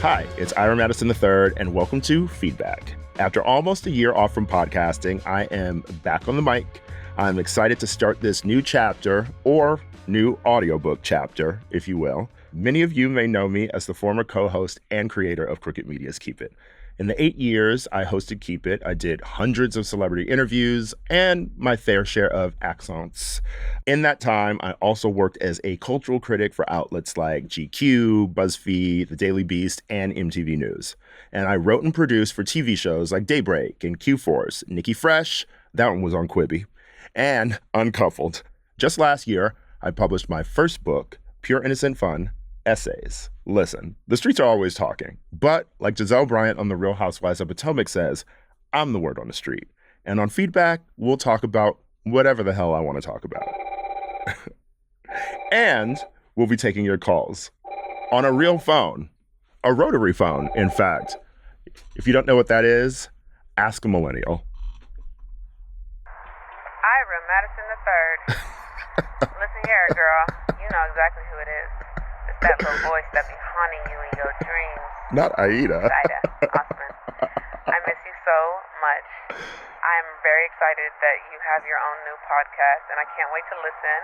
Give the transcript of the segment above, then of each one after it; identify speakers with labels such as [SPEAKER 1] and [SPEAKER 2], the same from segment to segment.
[SPEAKER 1] Hi, it's Ira Madison III, and welcome to Feedback. After almost a year off from podcasting, I am back on the mic. I'm excited to start this new chapter, or new audiobook chapter, if you will. Many of you may know me as the former co-host and creator of Crooked Media's Keep It. In the 8 years I hosted Keep It, I did hundreds of celebrity interviews and my fair share of accents. In that time, I also worked as a cultural critic for outlets like GQ, BuzzFeed, The Daily Beast, and MTV News. And I wrote and produced for TV shows like Daybreak and Q-Force, Nikki Fresh, that one was on Quibi, and Uncoupled. Just last year, I published my first book, Pure Innocent Fun, Essays. Listen, the streets are always talking, but like Giselle Bryant on The Real Housewives of Potomac says, I'm the word on the street. And on Feedback, we'll talk about whatever the hell I want to talk about. And we'll be taking your calls on a real phone, a rotary phone, in fact. If you don't know what that is, ask a millennial.
[SPEAKER 2] Ira Madison III. Listen here, girl. You know exactly who it is. It's that little voice that be haunting you in your dreams.
[SPEAKER 1] Not Aida.
[SPEAKER 2] Ida Osman. I miss you so much. I'm very excited that you have your own new podcast, and I can't wait to listen.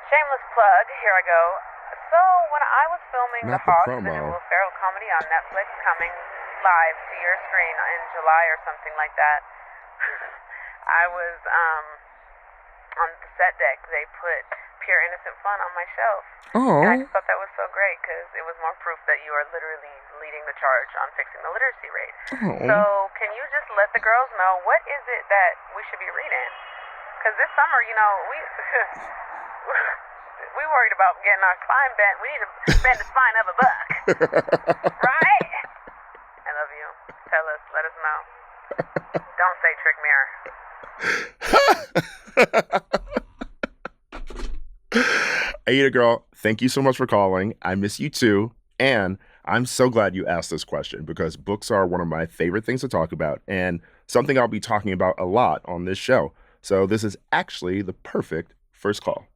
[SPEAKER 2] Shameless plug, here I go. So, when I was filming
[SPEAKER 1] Not
[SPEAKER 2] The
[SPEAKER 1] the
[SPEAKER 2] Hawks,
[SPEAKER 1] promo.
[SPEAKER 2] the new Will Ferrell comedy on Netflix, coming live to your screen in July or something like that, I was on the set deck. They put Pure Innocent Fun on my shelf.
[SPEAKER 1] Oh.
[SPEAKER 2] And I just thought that was so great because it was more proof that you are literally leading the charge on fixing the literacy rate.
[SPEAKER 1] Oh.
[SPEAKER 2] So can you just let the girls know what is it that we should be reading? Because this summer, you know, we worried about getting our spine bent. We need to bend the spine of a buck. Right? I love you. Tell us. Let us know. Don't say trick mirror.
[SPEAKER 1] Aida girl, thank you so much for calling. I miss you too. And I'm so glad you asked this question because books are one of my favorite things to talk about and something I'll be talking about a lot on this show. So this is actually the perfect first call.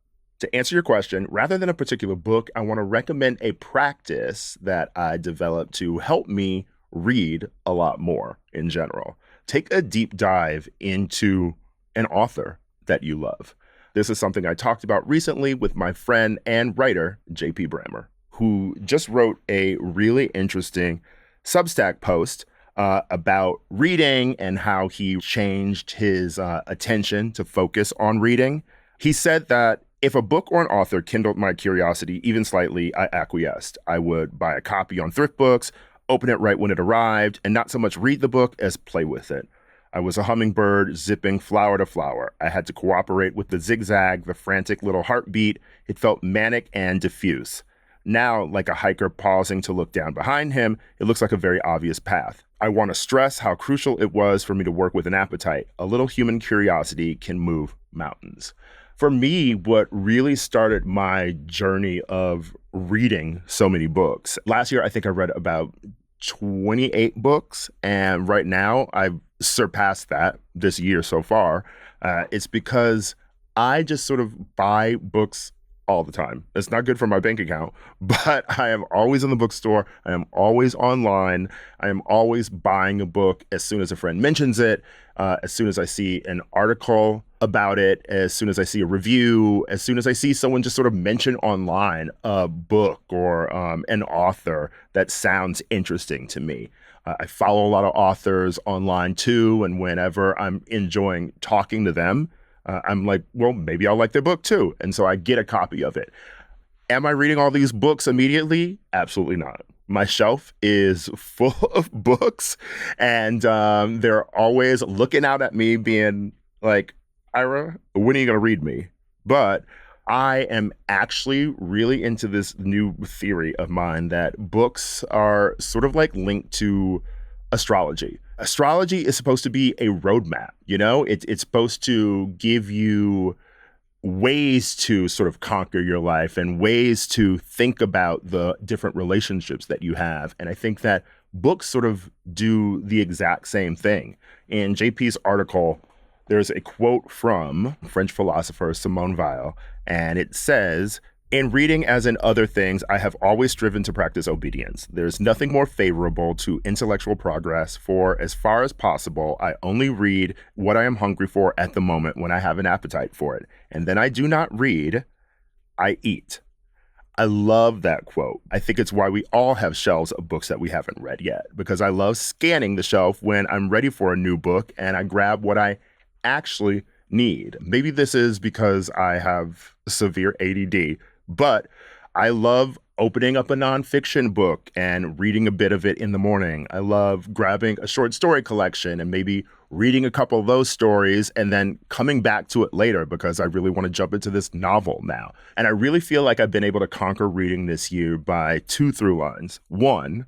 [SPEAKER 1] To answer your question, rather than a particular book, I want to recommend a practice that I developed to help me read a lot more in general. Take a deep dive into an author that you love. This is something I talked about recently with my friend and writer, JP Brammer, who just wrote a really interesting Substack post about reading and how he changed his attention to focus on reading. He said that if a book or an author kindled my curiosity even slightly, I acquiesced. I would buy a copy on Thrift Books, open it right when it arrived, and not so much read the book as play with it. I was a hummingbird zipping flower to flower. I had to cooperate with the zigzag, the frantic little heartbeat. It felt manic and diffuse. Now, like a hiker pausing to look down behind him, it looks like a very obvious path. I want to stress how crucial it was for me to work with an appetite. A little human curiosity can move mountains. For me, what really started my journey of reading so many books, last year I think I read about 28 books, and right now I've surpassed that this year so far. It's because I just sort of buy books all the time. It's not good for my bank account, but I am always in the bookstore. I am always online. I am always buying a book as soon as a friend mentions it, as soon as I see an article about it, as soon as I see a review, as soon as I see someone just sort of mention online a book or an author that sounds interesting to me. I follow a lot of authors online too, and whenever I'm enjoying talking to them, I'm like, well, maybe I'll like their book too. And so I get a copy of it. Am I reading all these books immediately? Absolutely not. My shelf is full of books, and they're always looking out at me being like, Ira, when are you going to read me? But I am actually really into this new theory of mine that books are sort of like linked to astrology. Astrology is supposed to be a roadmap, you know? It's supposed to give you ways to sort of conquer your life and ways to think about the different relationships that you have. And I think that books sort of do the exact same thing. In JP's article, there's a quote from French philosopher Simone Weil, and it says, In reading, as in other things, I have always striven to practice obedience. There's nothing more favorable to intellectual progress, for as far as possible, I only read what I am hungry for at the moment when I have an appetite for it. And then I do not read, I eat. I love that quote. I think it's why we all have shelves of books that we haven't read yet, because I love scanning the shelf when I'm ready for a new book and I grab what I actually need. Maybe this is because I have severe ADD, but I love opening up a nonfiction book and reading a bit of it in the morning. I love grabbing a short story collection and maybe reading a couple of those stories and then coming back to it later because I really want to jump into this novel now. And I really feel like I've been able to conquer reading this year by 2 through lines. 1,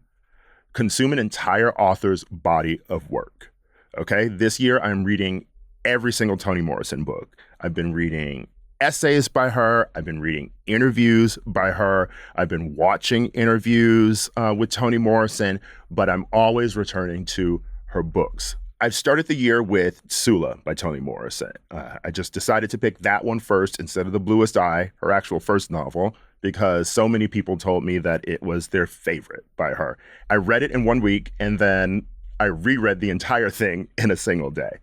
[SPEAKER 1] consume an entire author's body of work. Okay, this year I'm reading every single Toni Morrison book. I've been reading essays by her. I've been reading interviews by her. I've been watching interviews with Toni Morrison, but I'm always returning to her books. I've started the year with Sula by Toni Morrison. I just decided to pick that one first instead of The Bluest Eye, her actual first novel, because so many people told me that it was their favorite by her. I read it in 1 week, and then I reread the entire thing in a single day.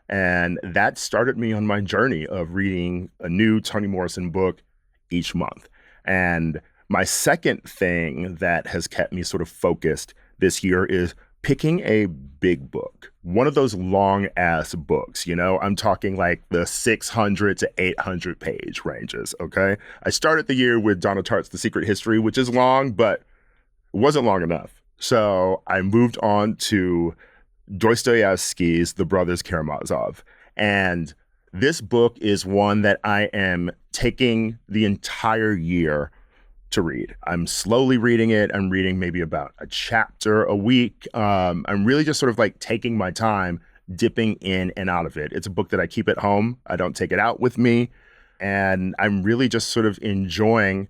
[SPEAKER 1] And that started me on my journey of reading a new Toni Morrison book each month. And my second thing that has kept me sort of focused this year is picking a big book, one of those long ass books, you know, I'm talking like the 600 to 800 page ranges. Okay. I started the year with Donna Tartt's The Secret History, which is long, but it wasn't long enough. So I moved on to Dostoevsky's The Brothers Karamazov. And this book is one that I am taking the entire year to read. I'm slowly reading it. I'm reading maybe about a chapter a week. I'm really just sort of like taking my time, dipping in and out of it. It's a book that I keep at home. I don't take it out with me. And I'm really just sort of enjoying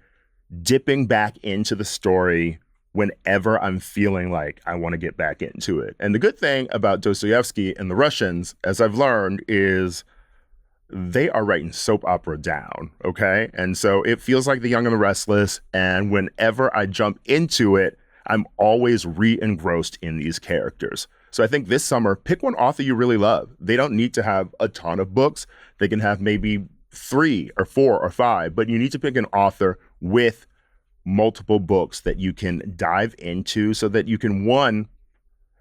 [SPEAKER 1] dipping back into the story whenever I'm feeling like I want to get back into it. And the good thing about Dostoevsky and the Russians, as I've learned, is they are writing soap opera down, okay? And so it feels like The Young and the Restless, and whenever I jump into it, I'm always re-engrossed in these characters. So I think this summer, pick one author you really love. They don't need to have a ton of books. They can have maybe 3 or 4 or 5, but you need to pick an author with multiple books that you can dive into so that you can, 1,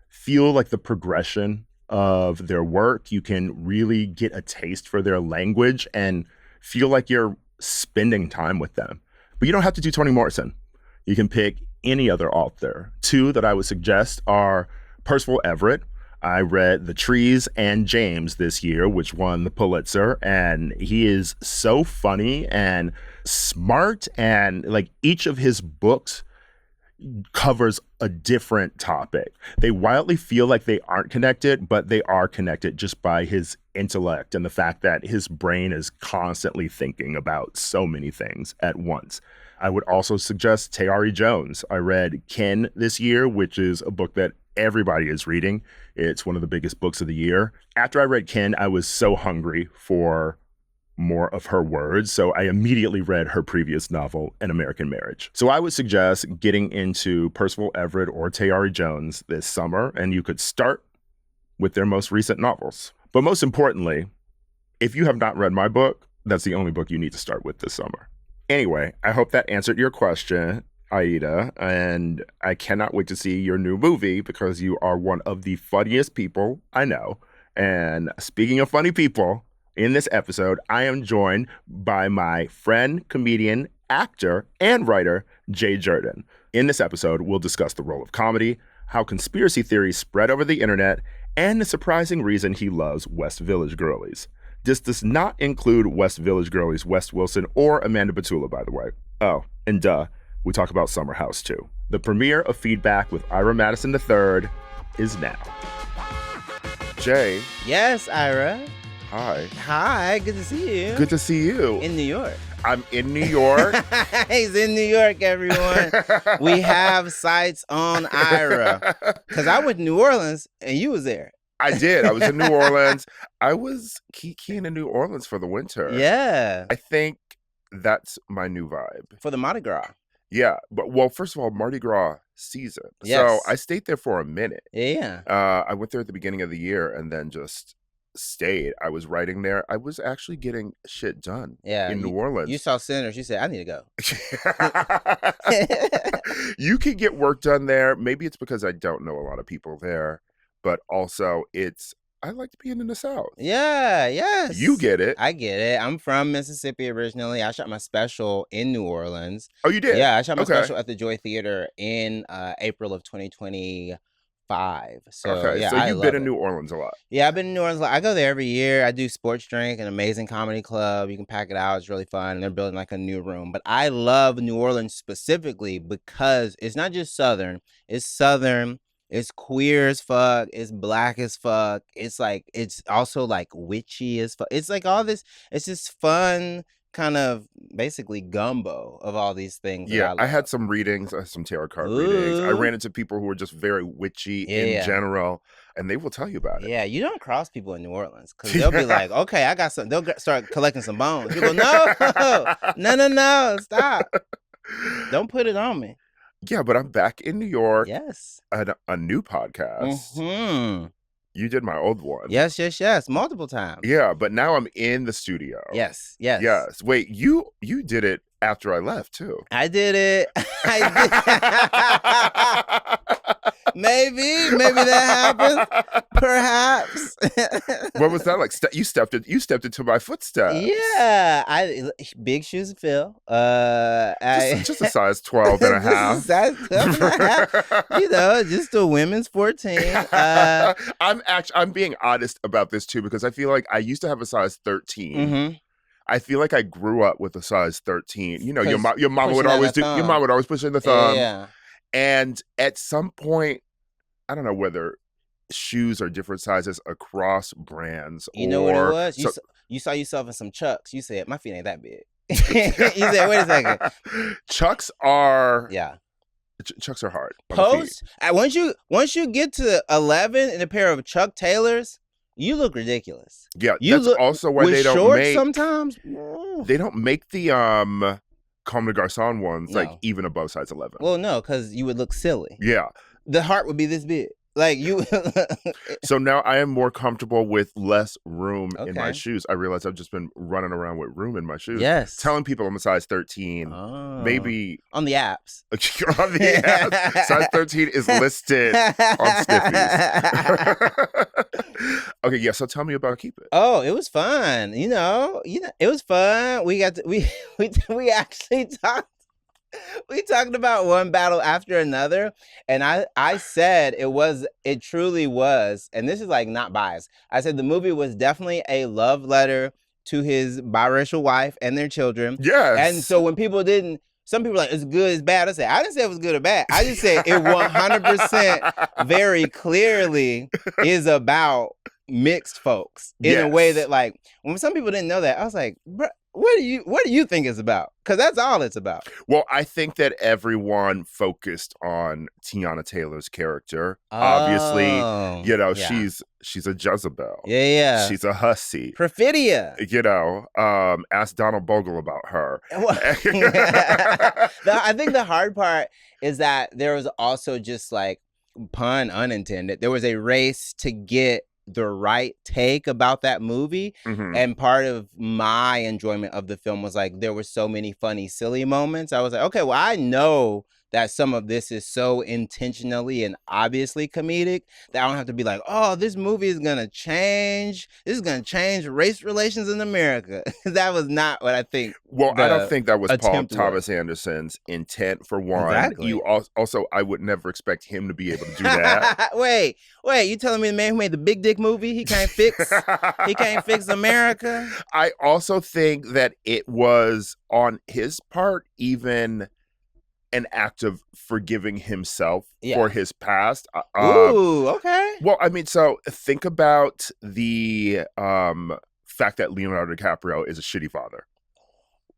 [SPEAKER 1] feel like the progression of their work. You can really get a taste for their language and feel like you're spending time with them. But you don't have to do Toni Morrison. You can pick any other author. 2 that I would suggest are Percival Everett. I read The Trees and James this year, which won the Pulitzer, and he is so funny and smart, and like each of his books covers a different topic. They wildly feel like they aren't connected, but they are connected just by his intellect and the fact that his brain is constantly thinking about so many things at once. I would also suggest Tayari Jones. I read Ken this year, which is a book that everybody is reading. It's one of the biggest books of the year. After I read Ken, I was so hungry for more of her words, so I immediately read her previous novel, An American Marriage. So I would suggest getting into Percival Everett or Tayari Jones this summer, and you could start with their most recent novels. But most importantly, if you have not read my book, that's the only book you need to start with this summer. Anyway, I hope that answered your question, Aida, and I cannot wait to see your new movie because you are one of the funniest people I know. And speaking of funny people, in this episode, I am joined by my friend, comedian, actor, and writer, Jay Jurden. In this episode, we'll discuss the role of comedy, how conspiracy theories spread over the internet, and the surprising reason he loves West Village girlies. This does not include West Village girlies, West Wilson, or Amanda Batula, by the way. Oh, and we talk about Summer House, too. The premiere of Feedback with Ira Madison III is now. Jay.
[SPEAKER 3] Yes, Ira.
[SPEAKER 1] Hi.
[SPEAKER 3] Hi, good to see you.
[SPEAKER 1] Good to see you.
[SPEAKER 3] In New York.
[SPEAKER 1] I'm in New York.
[SPEAKER 3] He's in New York, everyone. We have sights on Ira. Because I went to New Orleans and you was there.
[SPEAKER 1] I did. I was in New Orleans. I was keying in New Orleans for the winter.
[SPEAKER 3] Yeah.
[SPEAKER 1] I think that's my new vibe.
[SPEAKER 3] For the Mardi Gras.
[SPEAKER 1] Yeah, but well, first of all, Mardi Gras season.
[SPEAKER 3] Yes.
[SPEAKER 1] So I stayed there for a minute.
[SPEAKER 3] Yeah.
[SPEAKER 1] I went there at the beginning of the year and then just stayed. I was writing there. I was actually getting shit done in New Orleans.
[SPEAKER 3] You saw Sinners. You said, I need to
[SPEAKER 1] go. You can get work done there. Maybe it's because I don't know a lot of people there, but also I like being in the South.
[SPEAKER 3] Yeah, yes.
[SPEAKER 1] You get it.
[SPEAKER 3] I get it. I'm from Mississippi originally. I shot my special in New Orleans.
[SPEAKER 1] Oh, you did?
[SPEAKER 3] Yeah, I shot my special at the Joy Theater in April of 2025. So, yeah,
[SPEAKER 1] so you've been in New Orleans a lot.
[SPEAKER 3] Yeah, I've been in New Orleans a lot. I go there every year. I do Sports Drink, an amazing comedy club. You can pack it out. It's really fun. And they're building like a new room. But I love New Orleans specifically because it's not just Southern. It's Southern. It's queer as fuck. It's black as fuck. It's like, it's also like witchy as fuck. It's like all this, it's just fun kind of basically gumbo of all these things.
[SPEAKER 1] Yeah, I had some readings, some tarot card readings. I ran into people who were just very witchy in general, and they will tell you about it.
[SPEAKER 3] Yeah, you don't cross people in New Orleans because they'll be like, okay, I got some. They'll start collecting some bones. You go, no, stop. Don't put it on me.
[SPEAKER 1] Yeah, but I'm back in New York.
[SPEAKER 3] Yes.
[SPEAKER 1] At a new podcast.
[SPEAKER 3] Mm-hmm.
[SPEAKER 1] You did my old one.
[SPEAKER 3] Yes. Multiple times.
[SPEAKER 1] Yeah, but now I'm in the studio.
[SPEAKER 3] Yes.
[SPEAKER 1] Wait, you did it after I left too.
[SPEAKER 3] I did it. Maybe that happened. Perhaps.
[SPEAKER 1] What was that like? You stepped into my footsteps.
[SPEAKER 3] Yeah, big shoes to fill.
[SPEAKER 1] Just a size 12 and a half.
[SPEAKER 3] Size 12 and a half. You know, just a women's 14.
[SPEAKER 1] I'm being honest about this too because I feel like I used to have a size 13.
[SPEAKER 3] Mm-hmm.
[SPEAKER 1] I feel like I grew up with a size 13. You know, your mama would always push in the thumb.
[SPEAKER 3] Yeah.
[SPEAKER 1] And at some point, I don't know whether shoes are different sizes across brands.
[SPEAKER 3] You know what it was? You saw yourself in some Chucks. You said, my feet ain't that big. You said, wait a second.
[SPEAKER 1] Chucks are...
[SPEAKER 3] Yeah.
[SPEAKER 1] Chucks are hard.
[SPEAKER 3] Once you get to 11 in a pair of Chuck Taylors, you look ridiculous.
[SPEAKER 1] Yeah, that's also why they don't make...
[SPEAKER 3] sometimes.
[SPEAKER 1] They don't make the... Comme des Garçons ones, like even above size 11.
[SPEAKER 3] Well, no, because you would look silly.
[SPEAKER 1] Yeah.
[SPEAKER 3] The heart would be this big. Like you.
[SPEAKER 1] So now I am more comfortable with less room in my shoes. I realize I've just been running around with room in my shoes.
[SPEAKER 3] Yes.
[SPEAKER 1] Telling people I'm a size 13. Maybe.
[SPEAKER 3] On the apps.
[SPEAKER 1] On the apps. Size 13 is listed on Stiffies. Okay, yeah, so tell me about Keep It.
[SPEAKER 3] Oh, it was fun. You know, it was fun. We actually talked. We talked about one battle after another, and I said it truly was, and this is like not biased. I said the movie was definitely a love letter to his biracial wife and their children.
[SPEAKER 1] Yes.
[SPEAKER 3] And so when some people are like, it's good, it's bad. I didn't say it was good or bad. I just said it 100% very clearly is about mixed folks in a way that, like, when some people didn't know that, I was like, bro, what do you think it's about? Because that's all it's about.
[SPEAKER 1] Well, I think that everyone focused on Tiana Taylor's character. Obviously, you know, she's a Jezebel.
[SPEAKER 3] Yeah.
[SPEAKER 1] She's a hussy.
[SPEAKER 3] Perfidia.
[SPEAKER 1] You know, ask Donald Bogle about her.
[SPEAKER 3] I think the hard part is that there was also just like, pun unintended, there was a race to get the right take about that movie. Mm-hmm. And part of my enjoyment of the film was like, there were so many funny, silly moments. I was like, okay, well, I know that some of this is so intentionally and obviously comedic that I don't have to be like, oh, this movie is going to change. This is going to change race relations in America. That was not what I think.
[SPEAKER 1] Well, I don't think that was Paul Thomas Anderson's intent, for one.
[SPEAKER 3] Exactly.
[SPEAKER 1] You also, I would never expect him to be able to do that.
[SPEAKER 3] Wait, you telling me the man who made the Big Dick movie, he can't fix America?
[SPEAKER 1] I also think that it was on his part even an act of forgiving himself for his past.
[SPEAKER 3] Ooh, okay.
[SPEAKER 1] Well, I mean, so think about the fact that Leonardo DiCaprio is a shitty father,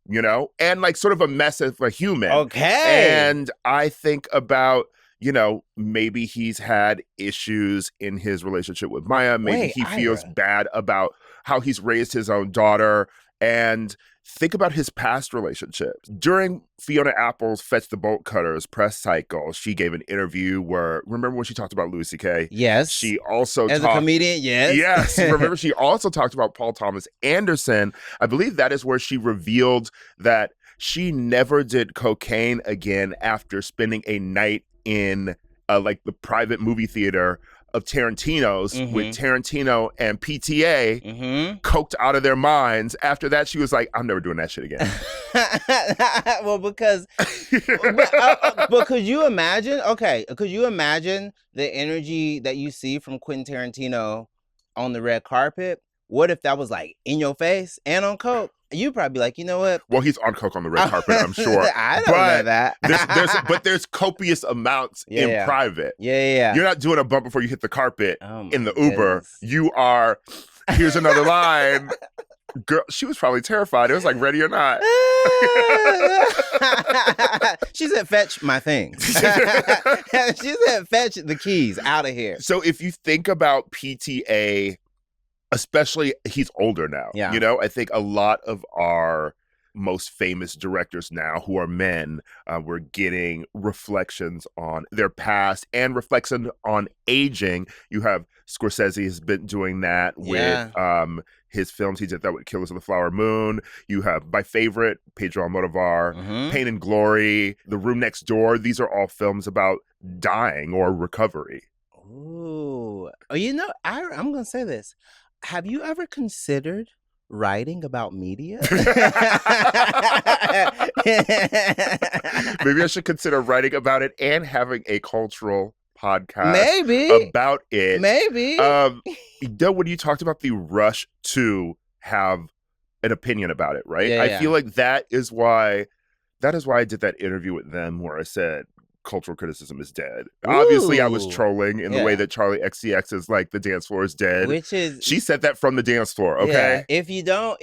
[SPEAKER 1] you know, and like sort of a mess of a human.
[SPEAKER 3] Okay.
[SPEAKER 1] And I think about, you know, maybe he's had issues in his relationship with Maya. Maybe he feels bad about how he's raised his own daughter. And think about his past relationships. During Fiona Apple's Fetch the Bolt Cutters press cycle, she gave an interview where, remember when she talked about Louis C.K.?
[SPEAKER 3] Yes.
[SPEAKER 1] She also
[SPEAKER 3] As a comedian, yes.
[SPEAKER 1] Yes. Remember, she also talked about Paul Thomas Anderson. I believe that is where she revealed that she never did cocaine again after spending a night in like the private movie theater of Tarantino's with Tarantino and PTA coked out of their minds. After that, she was like, I'm never doing that shit again.
[SPEAKER 3] Well, because but could you imagine? Okay, could you imagine the energy that you see from Quentin Tarantino on the red carpet? What if that was like in your face and on coke? You'd probably be like, you know what?
[SPEAKER 1] Well, he's on coke on the red carpet, I'm sure.
[SPEAKER 3] I don't know that.
[SPEAKER 1] But there's copious amounts in private.
[SPEAKER 3] Yeah.
[SPEAKER 1] You're not doing a bump before you hit the carpet in the Uber. You are, here's another line. Girl, she was probably terrified. It was like, ready or not.
[SPEAKER 3] She said, fetch my things. She said, fetch the keys out of here.
[SPEAKER 1] So if you think about PTA, especially he's older now.
[SPEAKER 3] Yeah.
[SPEAKER 1] You know, I think a lot of our most famous directors now who are men, we're getting reflections on their past and reflection on aging. You have Scorsese has been doing that with his films. He did that with Killers of the Flower Moon. You have my favorite, Pedro Almodovar, Pain and Glory, The Room Next Door. These are all films about dying or recovery.
[SPEAKER 3] Ooh. Oh, you know, I'm going to say this. Have you ever considered writing about media?
[SPEAKER 1] Maybe I should consider writing about it and having a cultural podcast about it.
[SPEAKER 3] Maybe.
[SPEAKER 1] When you talked about the rush to have an opinion about it, right? I feel like that is why I did that interview with them where I said cultural criticism is dead.
[SPEAKER 3] Ooh.
[SPEAKER 1] Obviously, I was trolling in the way that Charlie XCX is like the dance floor is dead. She said that from the dance floor. Okay.
[SPEAKER 3] Yeah. If you don't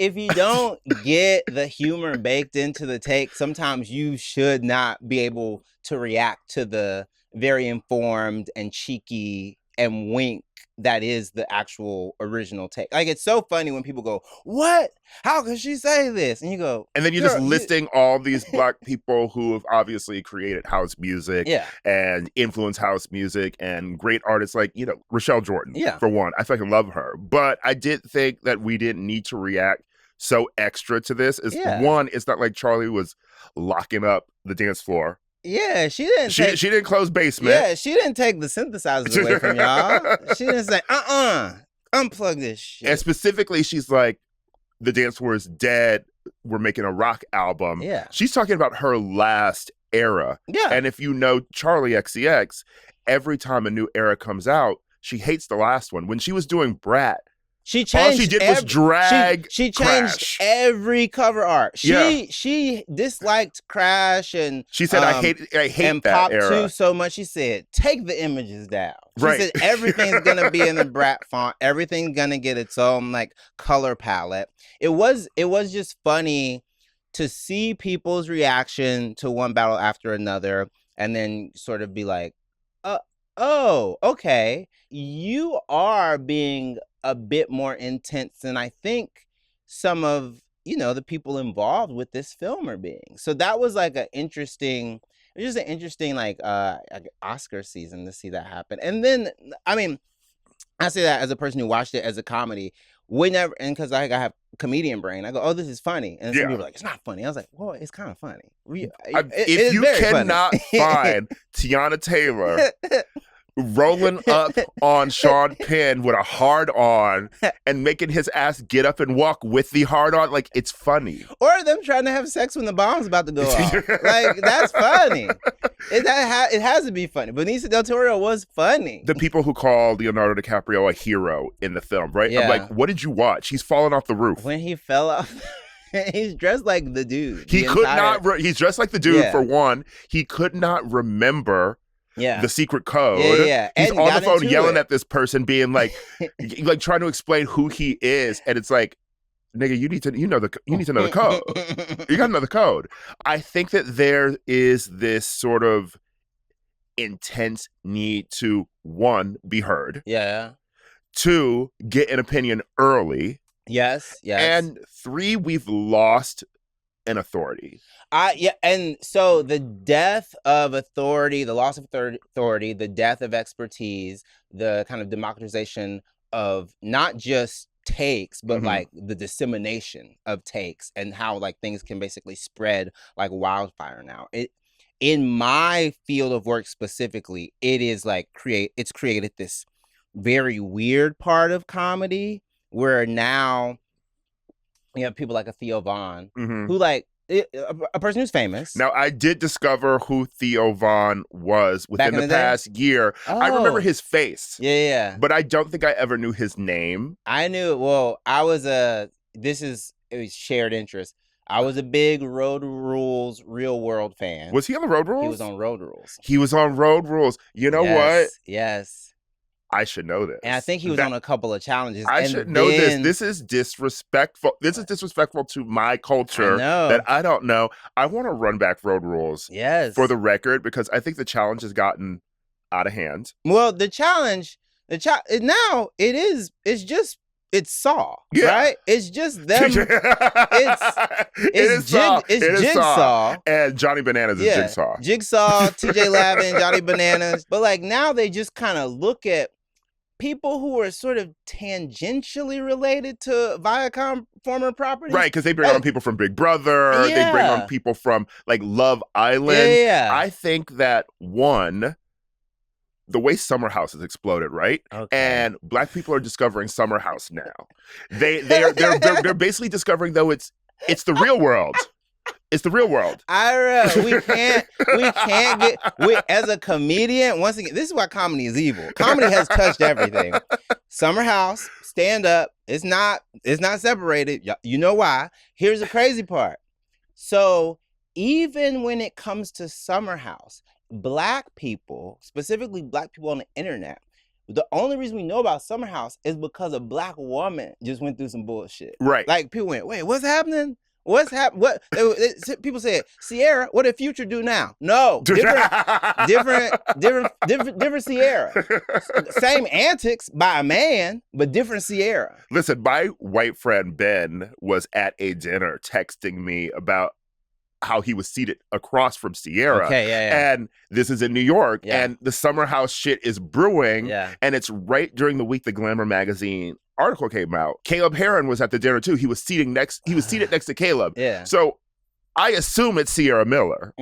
[SPEAKER 3] get the humor baked into the take, sometimes you should not be able to react to the very informed and cheeky and wink that is the actual original take. Like, it's so funny when people go, what? How could she say this? And you go,
[SPEAKER 1] and then you're just listing all these Black people who have obviously created house music and influenced house music and great artists like, you know, Rochelle Jordan, for one. I fucking love her. But I did think that we didn't need to react so extra to this. One, it's not like Charlie was locking up the dance floor.
[SPEAKER 3] Yeah, she didn't.
[SPEAKER 1] She didn't close basement.
[SPEAKER 3] Yeah, she didn't take the synthesizers away from y'all. She didn't say, unplug this shit.
[SPEAKER 1] And specifically, she's like, the dance floor is dead. We're making a rock album.
[SPEAKER 3] Yeah.
[SPEAKER 1] She's talking about her last era.
[SPEAKER 3] Yeah.
[SPEAKER 1] And if you know Charlie XCX, every time a new era comes out, she hates the last one. When she was doing Brat,
[SPEAKER 3] she changed.
[SPEAKER 1] All she did was drag.
[SPEAKER 3] She changed
[SPEAKER 1] Crash.
[SPEAKER 3] every cover art. She disliked Crash and
[SPEAKER 1] she said, "I hate
[SPEAKER 3] and
[SPEAKER 1] that
[SPEAKER 3] Pop
[SPEAKER 1] era
[SPEAKER 3] 2 so much." She said, "Take the images down." She
[SPEAKER 1] Right.
[SPEAKER 3] said everything's gonna be in the Brat font. Everything's gonna get its own like color palette. It was just funny to see people's reaction to one battle after another, and then sort of be like, "Oh, okay, you are being a bit more intense than I think some of, you know, the people involved with this film are being." So that was like an interesting like Oscar season to see that happen. And then, I mean, I say that as a person who watched it as a comedy. Whenever, and because I have comedian brain, I go, "Oh, this is funny," and some people are like, "It's not funny." I was like, "Well, it's kind of funny."
[SPEAKER 1] If you cannot find Tiana Taylor rolling up on Sean Penn with a hard on and making his ass get up and walk with the hard on, like, it's funny.
[SPEAKER 3] Or them trying to have sex when the bomb's about to go off. Like, that's funny. It has to be funny. Benicio del Toro was funny.
[SPEAKER 1] The people who call Leonardo DiCaprio a hero in the film, right?
[SPEAKER 3] Yeah.
[SPEAKER 1] I'm like, what did you watch? He's falling off the roof.
[SPEAKER 3] When he fell off, he's dressed like the dude.
[SPEAKER 1] He's dressed like the dude, for one. He could not remember the secret code.
[SPEAKER 3] Yeah.
[SPEAKER 1] He's
[SPEAKER 3] and
[SPEAKER 1] on the phone yelling
[SPEAKER 3] it.
[SPEAKER 1] at this person, being like, like trying to explain who he is, and it's like, nigga, you need to know the code. You got to know the code. I think that there is this sort of intense need to, one, be heard.
[SPEAKER 3] Yeah.
[SPEAKER 1] Two, get an opinion early.
[SPEAKER 3] Yes.
[SPEAKER 1] And 3, we've lost an authority.
[SPEAKER 3] And so the death of authority, the loss of authority, the death of expertise, the kind of democratization of not just takes, but like the dissemination of takes, and how like things can basically spread like wildfire now. In my field of work specifically, it is like it's created this very weird part of comedy where now you have people like a Theo Von who like a person who's famous.
[SPEAKER 1] Now, I did discover who Theo Von was within the past year. I remember his face.
[SPEAKER 3] Yeah.
[SPEAKER 1] But I don't think I ever knew his name.
[SPEAKER 3] I knew, well, it was shared interest. I was a big Road Rules Real World fan.
[SPEAKER 1] Was he on the Road Rules?
[SPEAKER 3] He was on Road Rules.
[SPEAKER 1] He was on Road Rules. You know what?
[SPEAKER 3] Yes.
[SPEAKER 1] I should know this.
[SPEAKER 3] And I think he was on a couple of challenges.
[SPEAKER 1] I should know this. This is disrespectful. This is disrespectful to my culture that I don't know. I want to run back Road Rules for the record, because I think the challenge has gotten out of hand.
[SPEAKER 3] Well, the challenge now it's Saw, right? It's just them. It's Jigsaw.
[SPEAKER 1] And Johnny Bananas is Jigsaw.
[SPEAKER 3] Jigsaw, TJ Lavin, Johnny Bananas. But like now they just kind of look at people who are sort of tangentially related to Viacom former properties.
[SPEAKER 1] Right, because they bring on people from Big Brother. They bring on people from like Love Island.
[SPEAKER 3] Yeah.
[SPEAKER 1] I think that the way Summer House has exploded, right? Okay. And Black people are discovering Summer House now. They're basically discovering, though, it's the real world. It's the real world.
[SPEAKER 3] Ira, we can't as a comedian, once again, this is why comedy is evil. Comedy has touched everything. Summer House, stand up, it's not separated. You know why? Here's the crazy part. So even when it comes to Summer House, Black people, specifically Black people on the internet, the only reason we know about Summer House is because a Black woman just went through some bullshit.
[SPEAKER 1] Right.
[SPEAKER 3] Like people went, wait, what's happening? People said, Sierra, what did Future do now? No, different Sierra. Same antics by a man, but different Sierra.
[SPEAKER 1] Listen, my white friend Ben was at a dinner texting me about how he was seated across from Sierra. And this is in New York, and the Summer House shit is brewing, and it's right during the week the Glamour magazine article came out. Caleb Heron was at the dinner too. He was seated next to Caleb. So I assume it's Sierra Miller.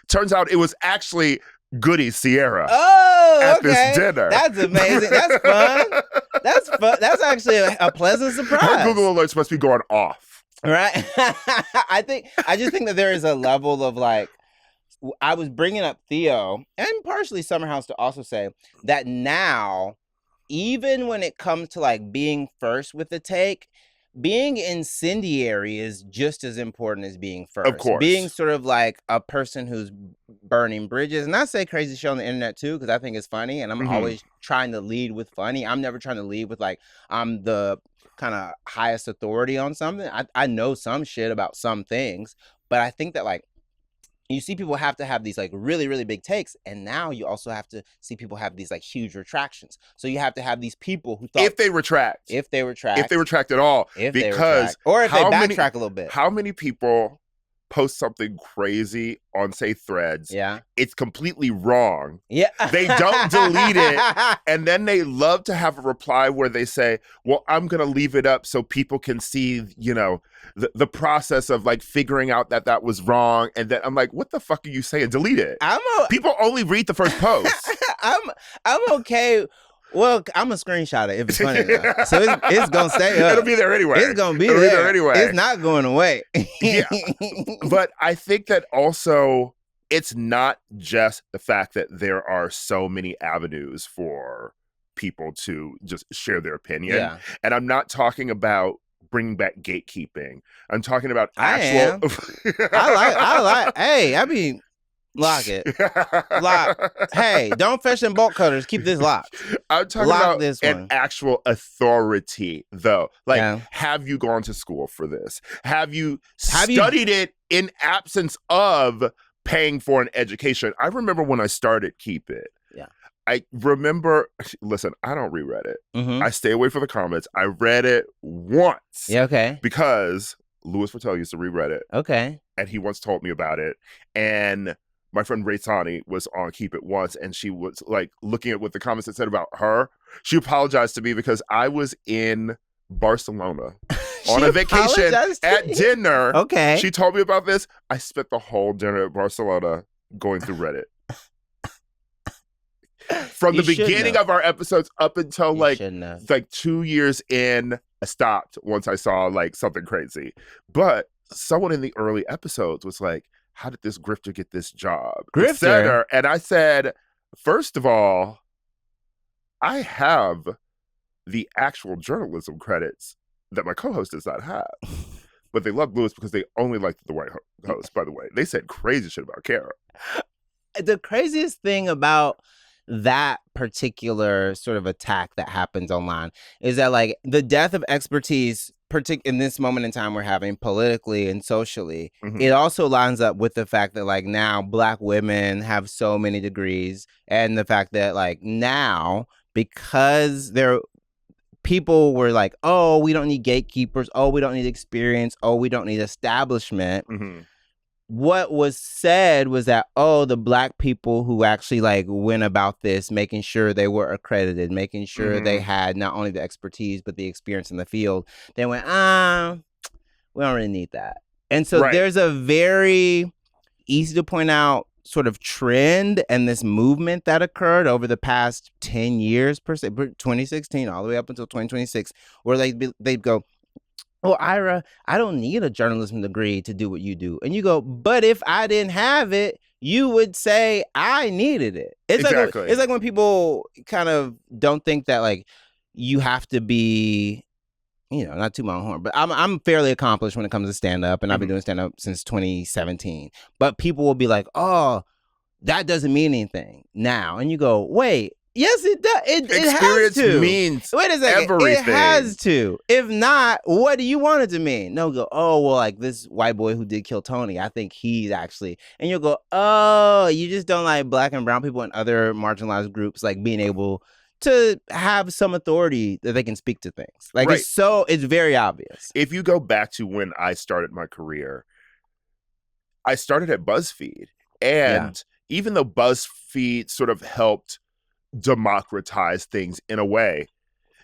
[SPEAKER 1] Turns out it was actually Goody Sierra at this dinner.
[SPEAKER 3] That's amazing. That's fun. That's fun. That's actually a pleasant surprise.
[SPEAKER 1] Her Google alerts must be going off.
[SPEAKER 3] Right? I just think that there is a level of like, I was bringing up Theo and partially Summer House to also say that now, even when it comes to like being first with the take, being incendiary is just as important as being first.
[SPEAKER 1] Of course.
[SPEAKER 3] Being sort of like a person who's burning bridges. And I say crazy shit on the internet too, because I think it's funny. And I'm always trying to lead with funny. I'm never trying to lead with like, I'm the kind of highest authority on something. I know some shit about some things, but I think that like, you see people have to have these like really, really big takes. And now you also have to see people have these like huge retractions. So you have to have these people who thought.
[SPEAKER 1] If they retract at all.
[SPEAKER 3] Or if they backtrack a little bit.
[SPEAKER 1] How many people post something crazy on, say, Threads? It's completely wrong. They don't delete it. And then they love to have a reply where they say, well, I'm going to leave it up so people can see, you know, the process of like figuring out that was wrong. And then I'm like, what the fuck are you saying? Delete it. People only read the first post.
[SPEAKER 3] I'm okay. Well, I'm going to screenshot it if it's funny enough. So it's going to stay up.
[SPEAKER 1] It'll be there anyway.
[SPEAKER 3] It's going to be there anyway. It's not going away.
[SPEAKER 1] But I think that also it's not just the fact that there are so many avenues for people to just share their opinion. And I'm not talking about bringing back gatekeeping. I'm talking about actual.
[SPEAKER 3] I like. Hey, I mean, lock it. Lock. Hey, don't fetch them bolt cutters. Keep this locked.
[SPEAKER 1] I'm talking about an actual authority, though. Like, have you gone to school for this? Have you studied it in absence of paying for an education? I remember when I started Keep It. I remember, listen, I don't reread it.
[SPEAKER 3] Mm-hmm.
[SPEAKER 1] I stay away from the comments. I read it once.
[SPEAKER 3] Yeah, okay.
[SPEAKER 1] Because Louis Vuitton used to reread it.
[SPEAKER 3] Okay.
[SPEAKER 1] And he once told me about it. And my friend Raytani was on Keep It once, and she was like looking at what the comments had said about her. She apologized to me because I was in Barcelona on a vacation at dinner.
[SPEAKER 3] Okay.
[SPEAKER 1] She told me about this. I spent the whole dinner at Barcelona going through Reddit. From the beginning of our episodes up until like 2 years in, I stopped once I saw like something crazy. But someone in the early episodes was like, how did this grifter get this job?
[SPEAKER 3] Grifter?
[SPEAKER 1] And I said, first of all, I have the actual journalism credits that my co-host does not have. But they loved Louis because they only liked the white host, by the way. They said crazy shit about Kara.
[SPEAKER 3] The craziest thing about that particular sort of attack that happens online is that like the death of expertise in this moment in time we're having politically and socially, it also lines up with the fact that like now Black women have so many degrees, and the fact that like now because people were like, oh, we don't need gatekeepers, oh, we don't need experience, oh, we don't need establishment. What was said was that, oh, the Black people who actually like went about this, making sure they were accredited, making sure they had not only the expertise, but the experience in the field, they went, we don't really need that. And so there's a very easy to point out sort of trend and this movement that occurred over the past 10 years, per se, 2016, all the way up until 2026, where they'd go, oh, Ira, I don't need a journalism degree to do what you do. And you go, but if I didn't have it, you would say I needed it. It's
[SPEAKER 1] exactly.
[SPEAKER 3] It's like when people kind of don't think that like you have to be, you know, not too my own horn, but I'm fairly accomplished when it comes to stand-up, and I've been doing stand-up since 2017. But people will be like, oh, that doesn't mean anything now. And you go, wait. Yes, it does. It has to.
[SPEAKER 1] Means
[SPEAKER 3] wait a second.
[SPEAKER 1] Everything.
[SPEAKER 3] It has to. If not, what do you want it to mean? No, go, oh, well, like this white boy who did kill Tony, I think he's actually, and you'll go, oh, you just don't like Black and brown people and other marginalized groups like being able to have some authority that they can speak to things. Like it's very obvious.
[SPEAKER 1] If you go back to when I started my career, I started at BuzzFeed, and even though BuzzFeed sort of helped democratize things in a way,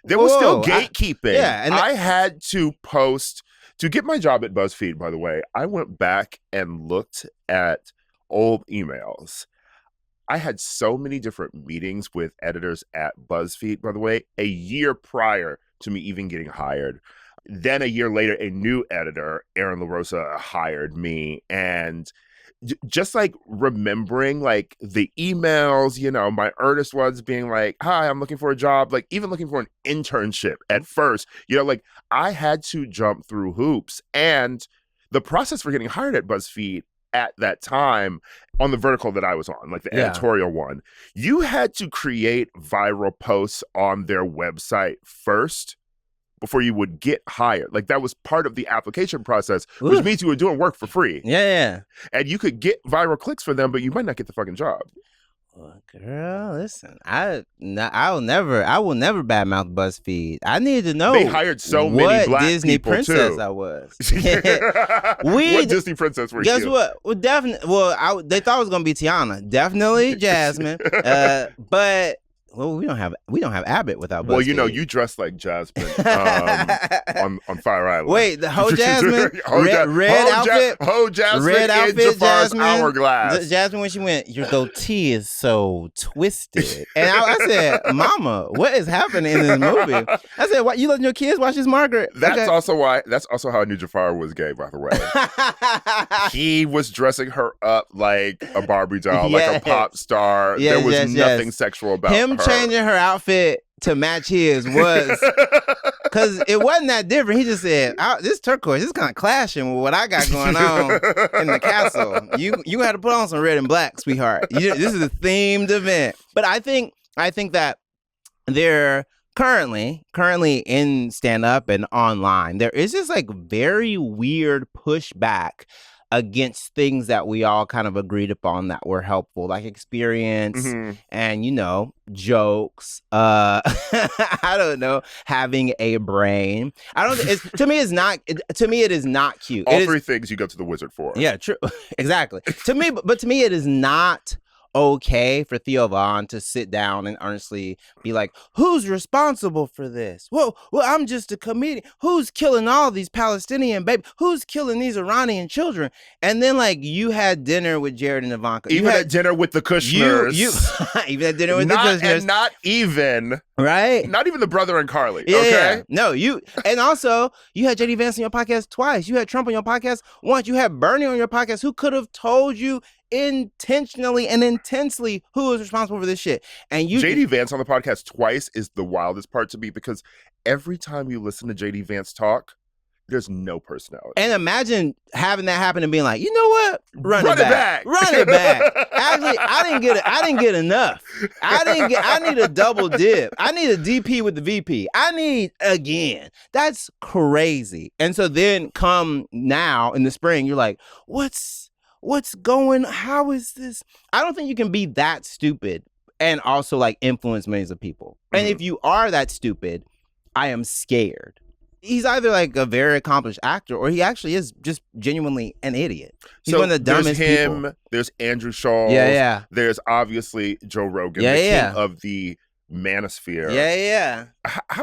[SPEAKER 1] there was still gatekeeping. And I had to post to get my job at BuzzFeed. By the way, I went back and looked at old emails. I had so many different meetings with editors at BuzzFeed, by the way, a year prior to me even getting hired. Then a year later, a new editor, Aaron LaRosa, hired me, and just like remembering like the emails, you know, my earnest ones being like, hi, I'm looking for a job, like even looking for an internship at first, you know, like I had to jump through hoops. And the process for getting hired at BuzzFeed at that time on the vertical that I was on, like the editorial one, you had to create viral posts on their website first before you would get hired. Like that was part of the application process, which means you were doing work for free.
[SPEAKER 3] Yeah.
[SPEAKER 1] And you could get viral clicks for them, but you might not get the fucking job.
[SPEAKER 3] Well, girl, listen, I will never badmouth BuzzFeed. I need to know
[SPEAKER 1] they hired so many Black
[SPEAKER 3] Disney
[SPEAKER 1] people
[SPEAKER 3] princess
[SPEAKER 1] too.
[SPEAKER 3] I was.
[SPEAKER 1] What Disney princess were you?
[SPEAKER 3] Guess what? Well, definitely. Well, they thought it was gonna be Tiana. Definitely Jasmine. But. Well, we don't have Abbott without BuzzFeed.
[SPEAKER 1] Well, you know, you dress like Jasmine on Fire Island.
[SPEAKER 3] Wait, the whole Jasmine? red outfit?
[SPEAKER 1] Jasmine
[SPEAKER 3] red outfit,
[SPEAKER 1] in Jafar's
[SPEAKER 3] Jasmine.
[SPEAKER 1] hourglass.
[SPEAKER 3] Jasmine, when she went, your goatee is so twisted. And I said, Mama, what is happening in this movie? I said, what, you letting your kids watch this Margaret?
[SPEAKER 1] That's also how I knew Jafar was gay, by the way. He was dressing her up like a Barbie doll, like a pop star. There was nothing sexual about
[SPEAKER 3] him
[SPEAKER 1] her.
[SPEAKER 3] Changing her outfit to match his was because it wasn't that different. He just said, "This turquoise is kind of clashing with what I got going on in the castle. You had to put on some red and black, sweetheart. This is a themed event." But I think that they're currently in stand up and online, there is this like very weird pushback against things that we all kind of agreed upon that were helpful, like experience and, you know, jokes. I don't know, having a brain. I don't. To me, it is not cute.
[SPEAKER 1] All three things you go to the wizard for.
[SPEAKER 3] Yeah, true. Exactly. To me, but to me, it is not okay for Theo Von to sit down and earnestly be like, who's responsible for this? Well, I'm just a comedian. Who's killing all these Palestinian babies? Who's killing these Iranian children? And then, like, you had dinner with Jared and Ivanka.
[SPEAKER 1] Even had dinner with the Kushners.
[SPEAKER 3] You even had dinner with the Kushners.
[SPEAKER 1] And not even.
[SPEAKER 3] Right?
[SPEAKER 1] Not even the brother and Carly,
[SPEAKER 3] yeah,
[SPEAKER 1] okay?
[SPEAKER 3] No, and also, you had JD Vance on your podcast twice. You had Trump on your podcast once. You had Bernie on your podcast, who could have told you intentionally and intensely who is responsible for this shit. And
[SPEAKER 1] JD Vance on the podcast twice is the wildest part to me, because every time you listen to JD Vance talk, there's no personality.
[SPEAKER 3] And imagine having that happen and being like, you know what? Run it back. Actually, I didn't get enough. I need a double dip. I need a DP with the VP. I need again. That's crazy. And so then come now in the spring, you're like, what's going, how is this? I don't think you can be that stupid and also like influence millions of people. And if you are that stupid, I am scared. He's either like a very accomplished actor, or he actually is just genuinely an idiot. He's one of the dumbest people.
[SPEAKER 1] There's Andrew Schulz.
[SPEAKER 3] Yeah.
[SPEAKER 1] There's obviously Joe Rogan, the king of the manosphere.
[SPEAKER 3] Yeah.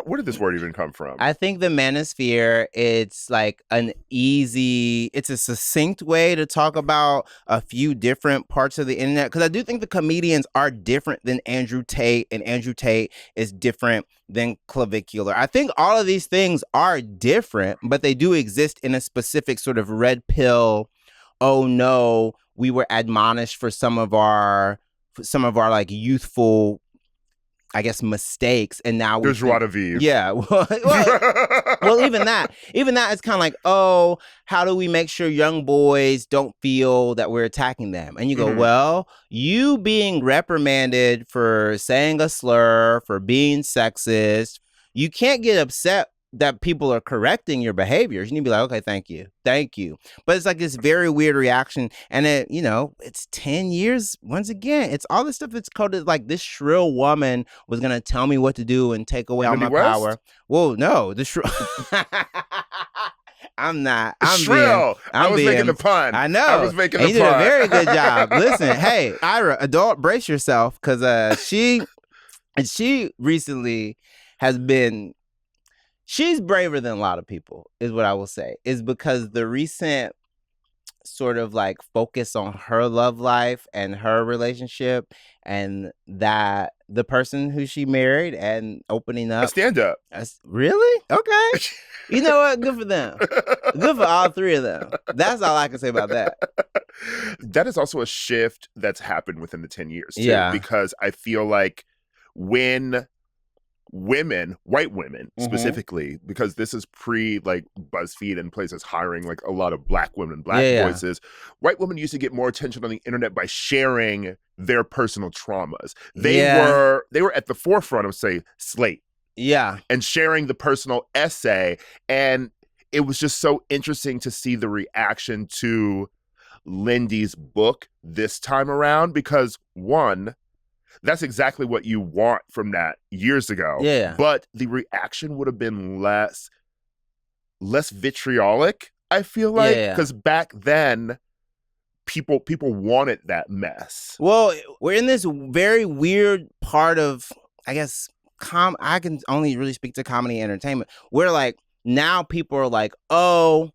[SPEAKER 1] Where did this word even come from?
[SPEAKER 3] I think the manosphere, it's like it's a succinct way to talk about a few different parts of the internet. Because I do think the comedians are different than Andrew Tate, and Andrew Tate is different than Clavicular. I think all of these things are different, but they do exist in a specific sort of red pill. Oh no, we were admonished for some of our like youthful, I guess, mistakes, and now
[SPEAKER 1] there's joie de vivre.
[SPEAKER 3] Yeah, well, even that is kind of like, oh, how do we make sure young boys don't feel that we're attacking them? And you go, well, you being reprimanded for saying a slur, for being sexist, you can't get upset that people are correcting your behaviors. You need to be like, okay, thank you. But it's like this very weird reaction. And it, you know, it's 10 years. Once again, it's all this stuff that's coded like this shrill woman was going to tell me what to do and take away all my power. Well, no, the shrill. I'm not. I'm
[SPEAKER 1] shrill. I was making the pun.
[SPEAKER 3] I know.
[SPEAKER 1] I was making the pun.
[SPEAKER 3] You did a very good job. Listen, hey, Ira, adult, brace yourself, because she recently has been. She's braver than a lot of people, is what I will say, is because the recent sort of like focus on her love life and her relationship, and that the person who she married and opening up.
[SPEAKER 1] A stand up.
[SPEAKER 3] Really? Okay. You know what? Good for them. Good for all three of them. That's all I can say about that.
[SPEAKER 1] That is also a shift that's happened within the 10 years, too.
[SPEAKER 3] Yeah.
[SPEAKER 1] Because I feel like when women, white women specifically, because this is pre like BuzzFeed and places hiring like a lot of black women, black voices. White women used to get more attention on the internet by sharing their personal traumas. They were at the forefront of, say, Slate.
[SPEAKER 3] Yeah.
[SPEAKER 1] And sharing the personal essay. And it was just so interesting to see the reaction to Lindy's book this time around, because one, that's exactly what you want from that years ago.
[SPEAKER 3] Yeah.
[SPEAKER 1] But the reaction would have been less vitriolic, I feel like. Because back then, people wanted that mess.
[SPEAKER 3] Well, we're in this very weird part of, I guess, I can only really speak to comedy and entertainment, where like now people are like, oh,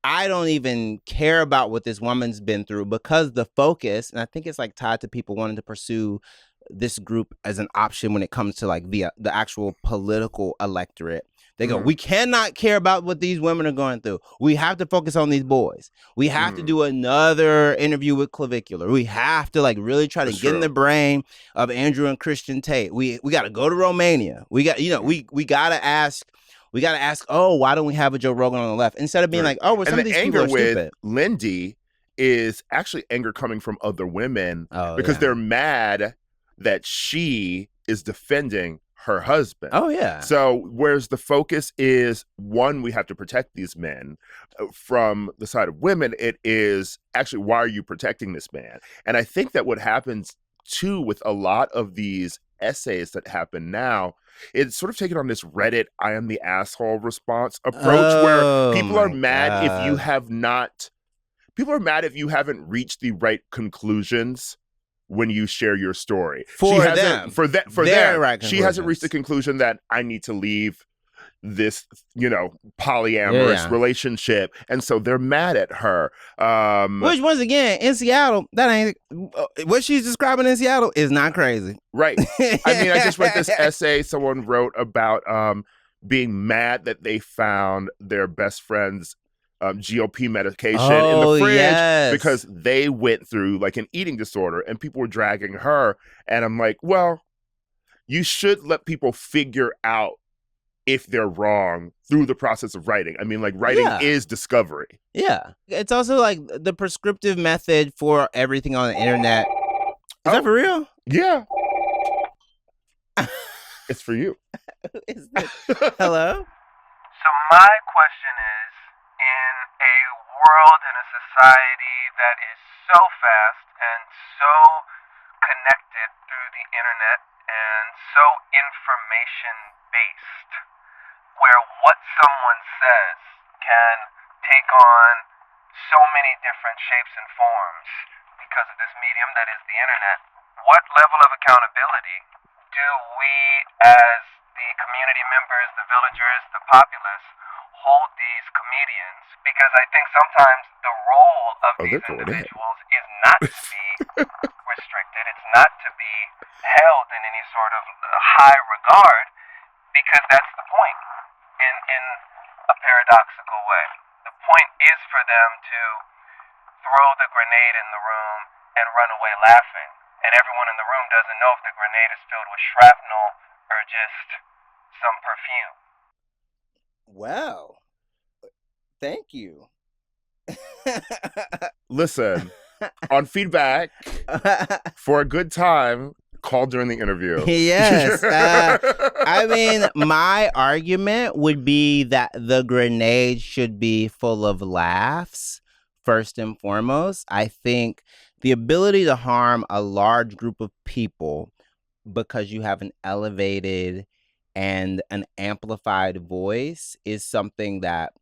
[SPEAKER 3] I don't even care about what this woman's been through, because the focus, and I think it's like tied to people wanting to pursue this group as an option when it comes to like the actual political electorate. They go, we cannot care about what these women are going through. We have to focus on these boys. We have to do another interview with Clavicular. We have to like really try to get in the brain of Andrew and Christian Tate. We got to go to Romania. We got, we got to ask. We got to ask, oh, why don't we have a Joe Rogan on the left? Instead of being like, oh, well, some of these people are stupid.
[SPEAKER 1] With Lindy is actually anger coming from other women because they're mad that she is defending her husband.
[SPEAKER 3] Oh, yeah.
[SPEAKER 1] So whereas the focus is, one, we have to protect these men, from the side of women, it is actually, why are you protecting this man? And I think that what happens too with a lot of these essays that happen now, it's sort of taken on this Reddit I am the asshole response approach, where people are mad if you have not, people are mad if you haven't reached the right conclusions when you share your story.
[SPEAKER 3] For them.
[SPEAKER 1] Right, she hasn't reached the conclusion that I need to leave this, polyamorous relationship, and so they're mad at her.
[SPEAKER 3] Which, once again, in Seattle, that ain't what she's describing in Seattle is not crazy,
[SPEAKER 1] right? I mean, I just read this essay someone wrote about being mad that they found their best friend's GOP medication in the fridge because they went through like an eating disorder, and people were dragging her. And I'm like, well, you should let people figure out if they're wrong through the process of writing. I mean, like, writing is discovery.
[SPEAKER 3] Yeah. It's also like the prescriptive method for everything on the internet. Is that for real?
[SPEAKER 1] Yeah. It's for you.
[SPEAKER 3] Who is this? Hello?
[SPEAKER 4] So my question is, in a world and a society that is so fast and so connected through the internet and so information-based, where what someone says can take on so many different shapes and forms because of this medium that is the internet, what level of accountability do we, as the community members, the villagers, the populace, hold these comedians? Because I think sometimes the role of these individuals is not to be restricted. It's not to be held in any sort of high regard, because that's the point in a paradoxical way. The point is for them to throw the grenade in the room and run away laughing. And everyone in the room doesn't know if the grenade is filled with shrapnel or just some perfume.
[SPEAKER 3] Wow. Thank you.
[SPEAKER 1] Listen, on feedback for a good time, call during the interview.
[SPEAKER 3] Yes. I mean, my argument would be that the grenade should be full of laughs, first and foremost. I think the ability to harm a large group of people because you have an elevated and an amplified voice is something that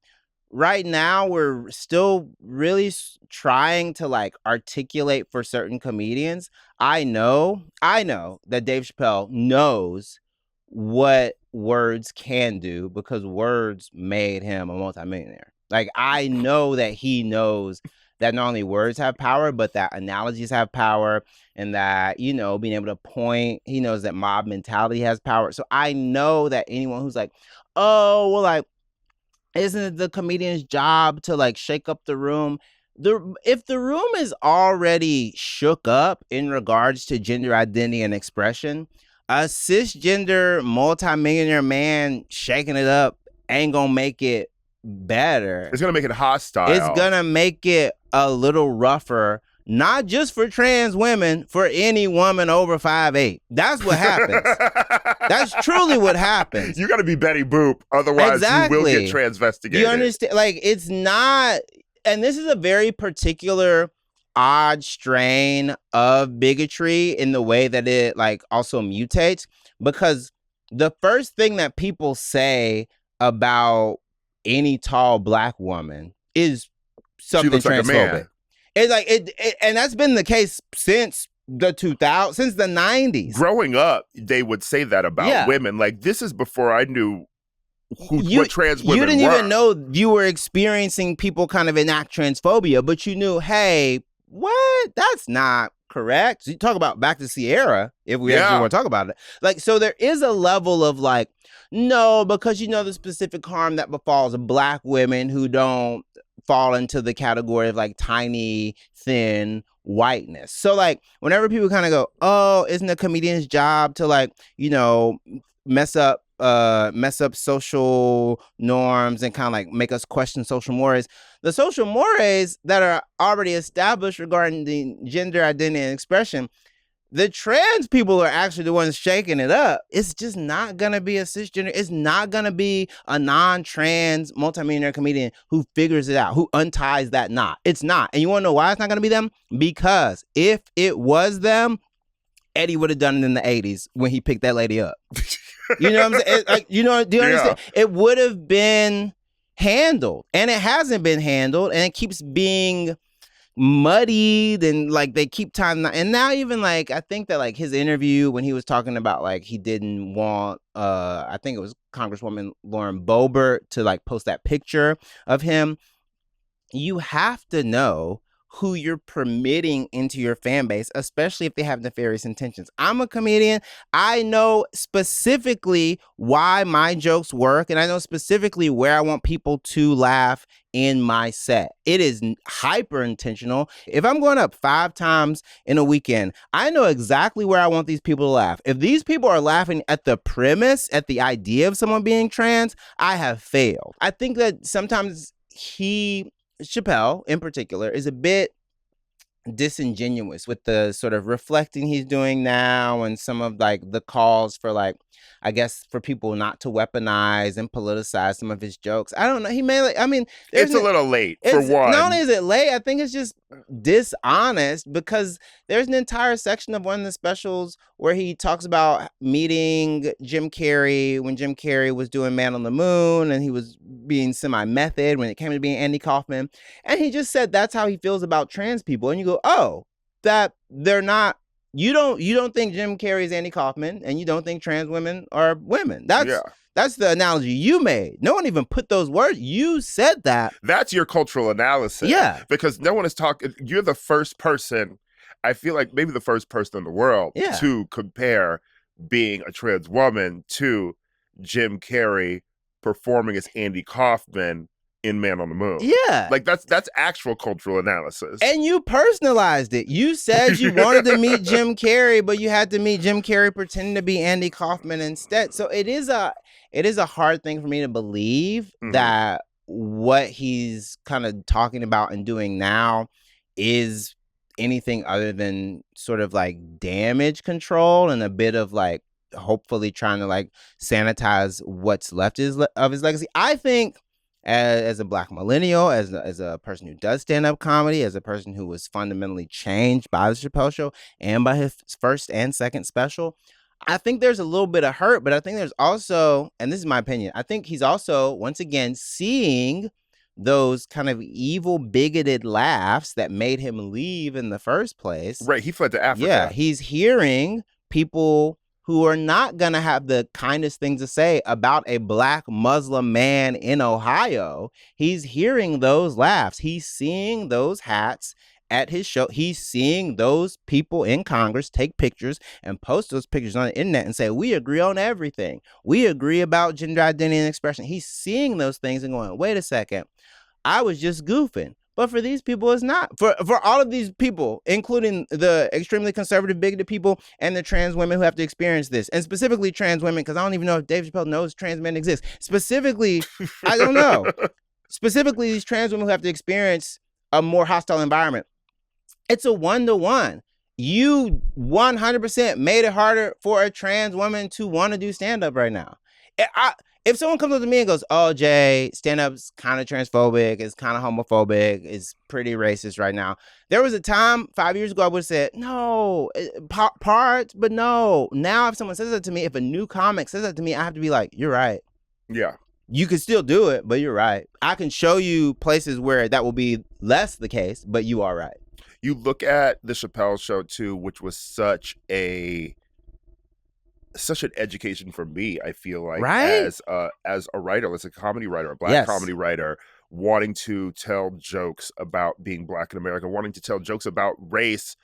[SPEAKER 3] right now we're still really trying to like articulate for certain comedians. I know that Dave Chapelle knows what words can do because words made him a multimillionaire. Like, I know that he knows that not only words have power, but that analogies have power, and that, being able to point, he knows that mob mentality has power. So I know that anyone who's like, oh, well, like, isn't it the comedian's job to like shake up the room? If the room is already shook up in regards to gender identity and expression, a cisgender multimillionaire man shaking it up ain't gonna make it better.
[SPEAKER 1] It's gonna make it hostile.
[SPEAKER 3] It's gonna make it a little rougher, not just for trans women, for any woman over 5'8". That's what happens. That's truly what happens.
[SPEAKER 1] You gotta be Betty Boop, otherwise you will get transvestigated.
[SPEAKER 3] You understand? Like, it's not, and this is a very particular odd strain of bigotry in the way that it like also mutates, because the first thing that people say about any tall black woman is something transphobic. It's like it, and that's been the case since the 2000s, since the 90s.
[SPEAKER 1] Growing up, they would say that about women. Like, this is before I knew what trans women were.
[SPEAKER 3] You didn't even know you were experiencing people kind of enact transphobia, but you knew, hey, what? That's not correct. So you talk about back to Sierra, if we actually want to talk about it. Like, so there is a level of like, no, because the specific harm that befalls black women who don't fall into the category of like tiny, thin whiteness. So like, whenever people kind of go, oh, isn't a comedian's job to like, mess up social norms and kind of like make us question social mores. The social mores that are already established regarding the gender identity and expression, the trans people are actually the ones shaking it up. It's just not gonna be a cisgender. It's not gonna be a non-trans multimillionaire comedian who figures it out, who unties that knot. It's not. And you wanna know why it's not gonna be them? Because if it was them, Eddie would have done it in the 80s when he picked that lady up. You know what I'm saying? Like, do you understand? It would have been handled, and it hasn't been handled, and it keeps being muddied, and like they keep time. And now even like I think that like his interview when he was talking about like he didn't want I think it was Congresswoman Lauren Boebert to like post that picture of him. You have to know who you're permitting into your fan base, especially if they have nefarious intentions. I'm a comedian. I know specifically why my jokes work, and I know specifically where I want people to laugh in my set. It is hyper intentional. If I'm going up 5 times in a weekend, I know exactly where I want these people to laugh. If these people are laughing at the premise, at the idea of someone being trans, I have failed. I think that sometimes Chapelle in particular is a bit disingenuous with the sort of reflecting he's doing now and some of like the calls for like, I guess, for people not to weaponize and politicize some of his jokes. I don't know. He may like, I mean,
[SPEAKER 1] it's a little late for one.
[SPEAKER 3] Not only is it late, I think it's just dishonest because there's an entire section of one of the specials where he talks about meeting Jim Carrey when Jim Carrey was doing Man on the Moon and he was being semi-method when it came to being Andy Kaufman. And he just said that's how he feels about trans people. And you go, oh, that they're not. You don't think Jim Carrey is Andy Kaufman, and you don't think trans women are women. That's the analogy you made. No one even put those words. You said that.
[SPEAKER 1] That's your cultural analysis.
[SPEAKER 3] Yeah.
[SPEAKER 1] Because no one is talking. You're the first person, I feel like maybe the first person in the world to compare being a trans woman to Jim Carrey performing as Andy Kaufman in Man on the Moon.
[SPEAKER 3] Yeah.
[SPEAKER 1] Like that's actual cultural analysis.
[SPEAKER 3] And you personalized it. You said you wanted to meet Jim Carrey, but you had to meet Jim Carrey pretending to be Andy Kaufman instead. So it is a hard thing for me to believe that what he's kind of talking about and doing now is anything other than sort of like damage control and a bit of like hopefully trying to like sanitize what's left of his legacy. I think as a Black millennial, as a person who does stand-up comedy, as a person who was fundamentally changed by the Chapelle Show and by his first and second special, I think there's a little bit of hurt, but I think there's also, and this is my opinion, I think he's also, once again, seeing those kind of evil, bigoted laughs that made him leave in the first place.
[SPEAKER 1] Right, he fled to Africa.
[SPEAKER 3] Yeah, he's hearing people who are not going to have the kindest things to say about a Black Muslim man in Ohio. He's hearing those laughs. He's seeing those hats at his show. He's seeing those people in Congress take pictures and post those pictures on the internet and say, we agree on everything. We agree about gender identity and expression. He's seeing those things and going, wait a second, I was just goofing. But for these people, it's not. For all of these people, including the extremely conservative, bigoted people and the trans women who have to experience this, and specifically trans women, because I don't even know if Dave Chappelle knows trans men exist. Specifically, I don't know. Specifically, these trans women who have to experience a more hostile environment. It's a 1-to-1. You 100% made it harder for a trans woman to want to do stand-up right now. If someone comes up to me and goes, oh, Jay, stand-up's kind of transphobic, it's kind of homophobic, it's pretty racist right now. There was a time 5 years ago I would have said, no, parts, but no. Now if someone says that to me, if a new comic says that to me, I have to be like, you're right.
[SPEAKER 1] Yeah.
[SPEAKER 3] You can still do it, but you're right. I can show you places where that will be less the case, but you are right.
[SPEAKER 1] You look at the Chapelle Show, too, which was such an education for me, I feel like,
[SPEAKER 3] right?
[SPEAKER 1] as a writer, as a comedy writer, a Black comedy writer, wanting to tell jokes about being Black in America, wanting to tell jokes about race,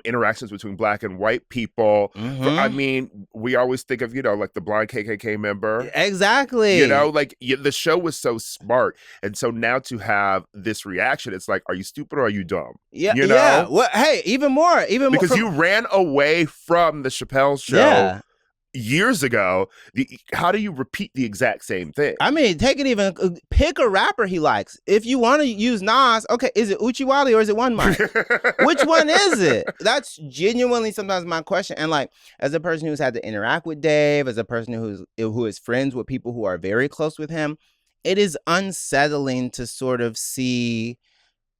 [SPEAKER 1] interactions between Black and white people. I mean, we always think of, like the blind KKK member.
[SPEAKER 3] Exactly.
[SPEAKER 1] Like the show was so smart. And so now to have this reaction, it's like, are you stupid or are you dumb?
[SPEAKER 3] Yeah. Yeah. Well, hey, even more.
[SPEAKER 1] Because you ran away from the Chapelle Show.
[SPEAKER 3] Yeah.
[SPEAKER 1] years ago, how do you repeat the exact same thing?
[SPEAKER 3] I mean, pick a rapper he likes. If you want to use Nas, okay, is it Uchiwali or is it One Mic? Which one is it? That's genuinely sometimes my question. And like, as a person who's had to interact with Dave, as a person who is friends with people who are very close with him, it is unsettling to sort of see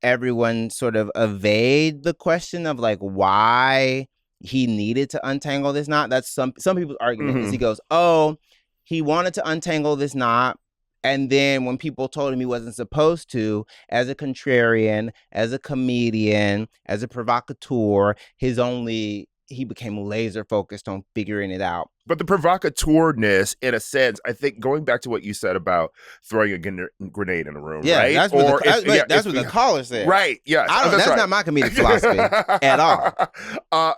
[SPEAKER 3] everyone sort of evade the question of like why he needed to untangle this knot. That's some people's argument is he goes, oh, he wanted to untangle this knot. And then when people told him he wasn't supposed to, as a contrarian, as a comedian, as a provocateur, he became laser focused on figuring it out.
[SPEAKER 1] But the provocateurness, in a sense, I think going back to what you said about throwing a grenade in a room, right?
[SPEAKER 3] That's what the caller said.
[SPEAKER 1] Right, yes.
[SPEAKER 3] That's right. Not my comedic philosophy at all.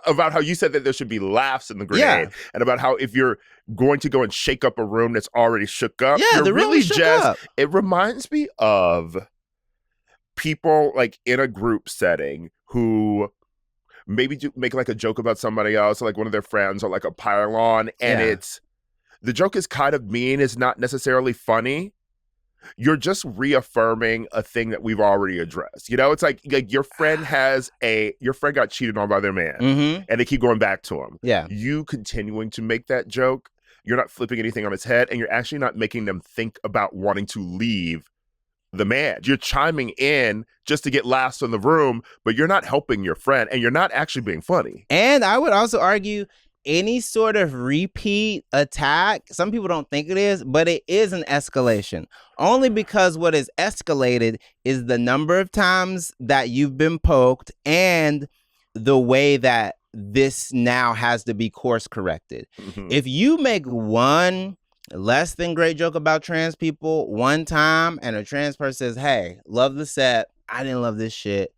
[SPEAKER 1] About how you said that there should be laughs in the grenade, and about how if you're going to go and shake up a room that's already shook up,
[SPEAKER 3] the room is shook up.
[SPEAKER 1] It reminds me of people like in a group setting who maybe make like a joke about somebody else, or like one of their friends, or like a pile-on, and the joke is kind of mean, it's not necessarily funny. You're just reaffirming a thing that we've already addressed. You know, it's like your friend got cheated on by their man, and they keep going back to him.
[SPEAKER 3] Yeah.
[SPEAKER 1] You continuing to make that joke, you're not flipping anything on its head, and you're actually not making them think about wanting to leave the man. You're chiming in just to get laughs in the room, but you're not helping your friend, and you're not actually being funny.
[SPEAKER 3] And I would also argue any sort of repeat attack, some people don't think it is, but it is an escalation. Only because what is escalated is the number of times that you've been poked and the way that this now has to be course corrected. If you make one less than great joke about trans people one time and a trans person says, hey, love the set, I didn't love this shit.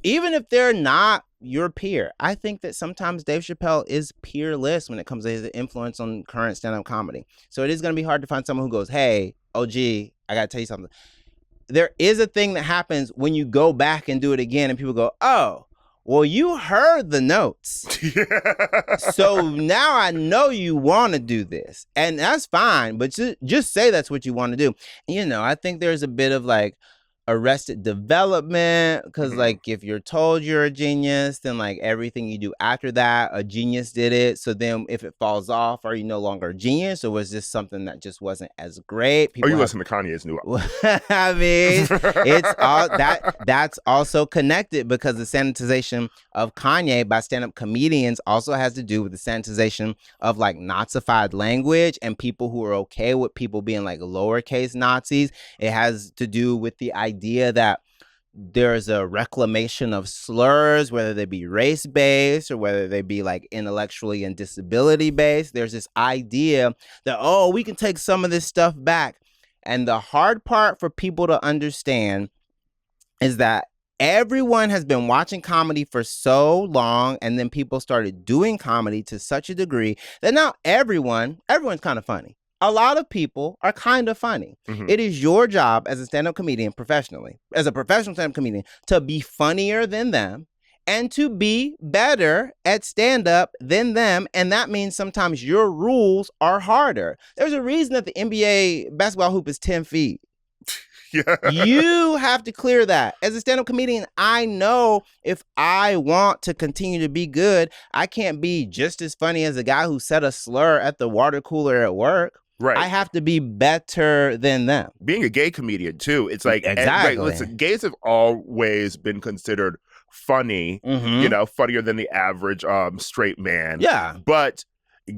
[SPEAKER 3] Even if they're not your peer, I think that sometimes Dave Chapelle is peerless when it comes to his influence on current stand-up comedy. So it is going to be hard to find someone who goes, hey, OG, I got to tell you something. There is a thing that happens when you go back and do it again and people go, oh, well, you heard the notes. So now I know you want to do this. And that's fine, but just say that's what you want to do. You know, I think there's a bit of like Arrested Development, because like if you're told you're a genius, then like everything you do after that, a genius did it. So then if it falls off, are you no longer a genius, or was this something that just wasn't as great?
[SPEAKER 1] Listen to Kanye's new album.
[SPEAKER 3] I mean, it's all that's also connected, because the sanitization of Kanye by stand-up comedians also has to do with the sanitization of like Nazified language and people who are okay with people being like lowercase Nazis. It has to do with the idea that there's a reclamation of slurs, whether they be race-based or whether they be like intellectually and disability-based. There's this idea that, oh, we can take some of this stuff back. And the hard part for people to understand is that everyone has been watching comedy for so long, and then people started doing comedy to such a degree that now everyone's kind of funny. A lot of people are kind of funny. It is your job as a stand-up comedian professionally, as a professional stand-up comedian, to be funnier than them and to be better at stand-up than them. And that means sometimes your rules are harder. There's a reason that the NBA basketball hoop is 10 feet. You have to clear that. As a stand-up comedian, I know if I want to continue to be good, I can't be just as funny as a guy who said a slur at the water cooler at work.
[SPEAKER 1] Right.
[SPEAKER 3] I have to be better than them.
[SPEAKER 1] Being a gay comedian, too, it's like,
[SPEAKER 3] exactly.
[SPEAKER 1] Listen, gays have always been considered funny, you know, funnier than the average straight man.
[SPEAKER 3] Yeah.
[SPEAKER 1] But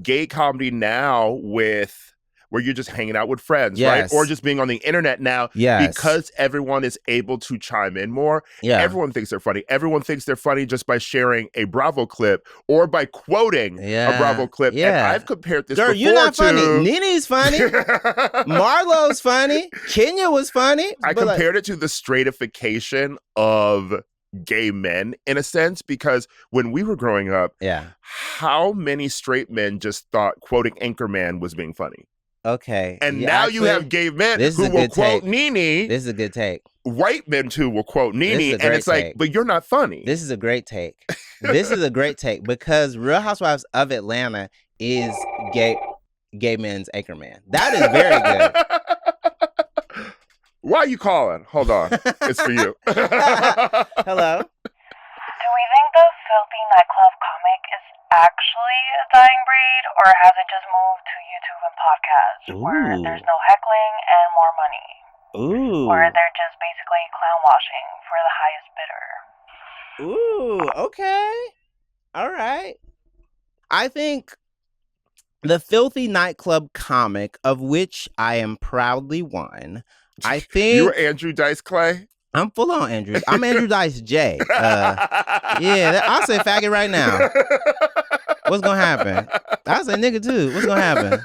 [SPEAKER 1] gay comedy now, where you're just hanging out with friends, right? Or just being on the internet now, because everyone is able to chime in more. Everyone thinks they're funny. Everyone thinks they're funny just by sharing a Bravo clip or by quoting a Bravo clip. And I've compared this before
[SPEAKER 3] you're not
[SPEAKER 1] to...
[SPEAKER 3] funny. Nene's funny. Marlo's funny. Kenya was funny.
[SPEAKER 1] I compared it to the straightification of gay men, in a sense, because when we were growing up, how many straight men just thought quoting Anchorman was being funny?
[SPEAKER 3] Okay.
[SPEAKER 1] And now you have gay men who will quote Nene.
[SPEAKER 3] This is a good take.
[SPEAKER 1] White men, too, will quote Nene. And it's like, but you're not funny.
[SPEAKER 3] This is a great take. This is a great take, because Real Housewives of Atlanta is gay men's Anchorman. That is very good.
[SPEAKER 1] Why are you calling? Hold on. It's for you.
[SPEAKER 3] Hello?
[SPEAKER 5] Do we think the filthy nightclub comic is actually a dying breed, or has it just moved to YouTube and podcasts where there's no heckling and more money?
[SPEAKER 3] Ooh.
[SPEAKER 5] Or they're just basically clown washing for the highest bidder?
[SPEAKER 3] Ooh, okay. All right. I think the filthy nightclub comic, of which I am proudly one, I think...
[SPEAKER 1] You were Andrew Dice Clay?
[SPEAKER 3] I'm full on Andrew. I'm Andrew Dice J. I'll say faggot right now. What's gonna happen? I'll say nigga too. What's gonna happen?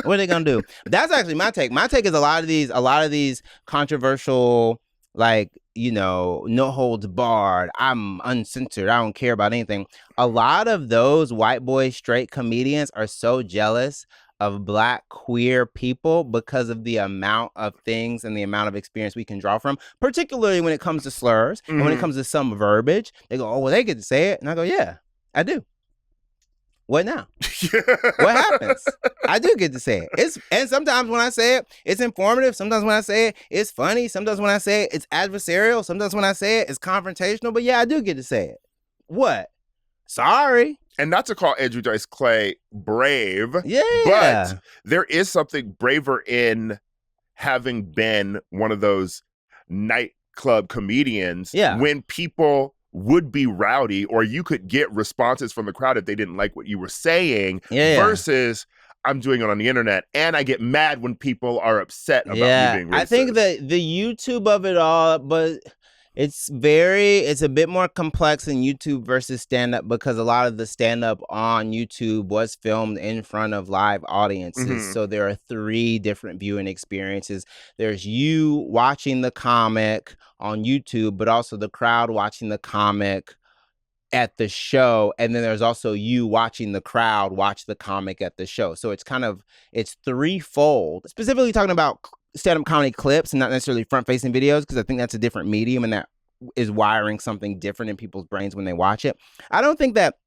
[SPEAKER 3] What are they gonna do? That's actually my take. My take is a lot of these controversial, like, you know, no holds barred, I'm uncensored, I don't care about anything. A lot of those white boy straight comedians are so jealous of Black queer people because of the amount of things and the amount of experience we can draw from, particularly when it comes to slurs and when it comes to some verbiage. They go, oh, well, they get to say it. And I go, yeah, I do. What now? What happens? I do get to say it. And sometimes when I say it, it's informative. Sometimes when I say it, it's funny. Sometimes when I say it, it's adversarial. Sometimes when I say it, it's confrontational. But yeah, I do get to say it. What? Sorry.
[SPEAKER 1] And not to call Andrew Dice Clay brave,
[SPEAKER 3] yeah,
[SPEAKER 1] but there is something braver in having been one of those nightclub comedians when people would be rowdy, or you could get responses from the crowd if they didn't like what you were saying, versus I'm doing it on the internet and I get mad when people are upset about me being racist.
[SPEAKER 3] I think that the YouTube of it all, but it's a bit more complex in YouTube versus stand-up, because a lot of the stand-up on YouTube was filmed in front of live audiences. So there are 3 different viewing experiences. There's you watching the comic on YouTube, but also the crowd watching the comic at the show. And then there's also you watching the crowd watch the comic at the show. So it's threefold, specifically talking about stand-up comedy clips and not necessarily front-facing videos, because I think that's a different medium and that is wiring something different in people's brains when they watch it. I don't think that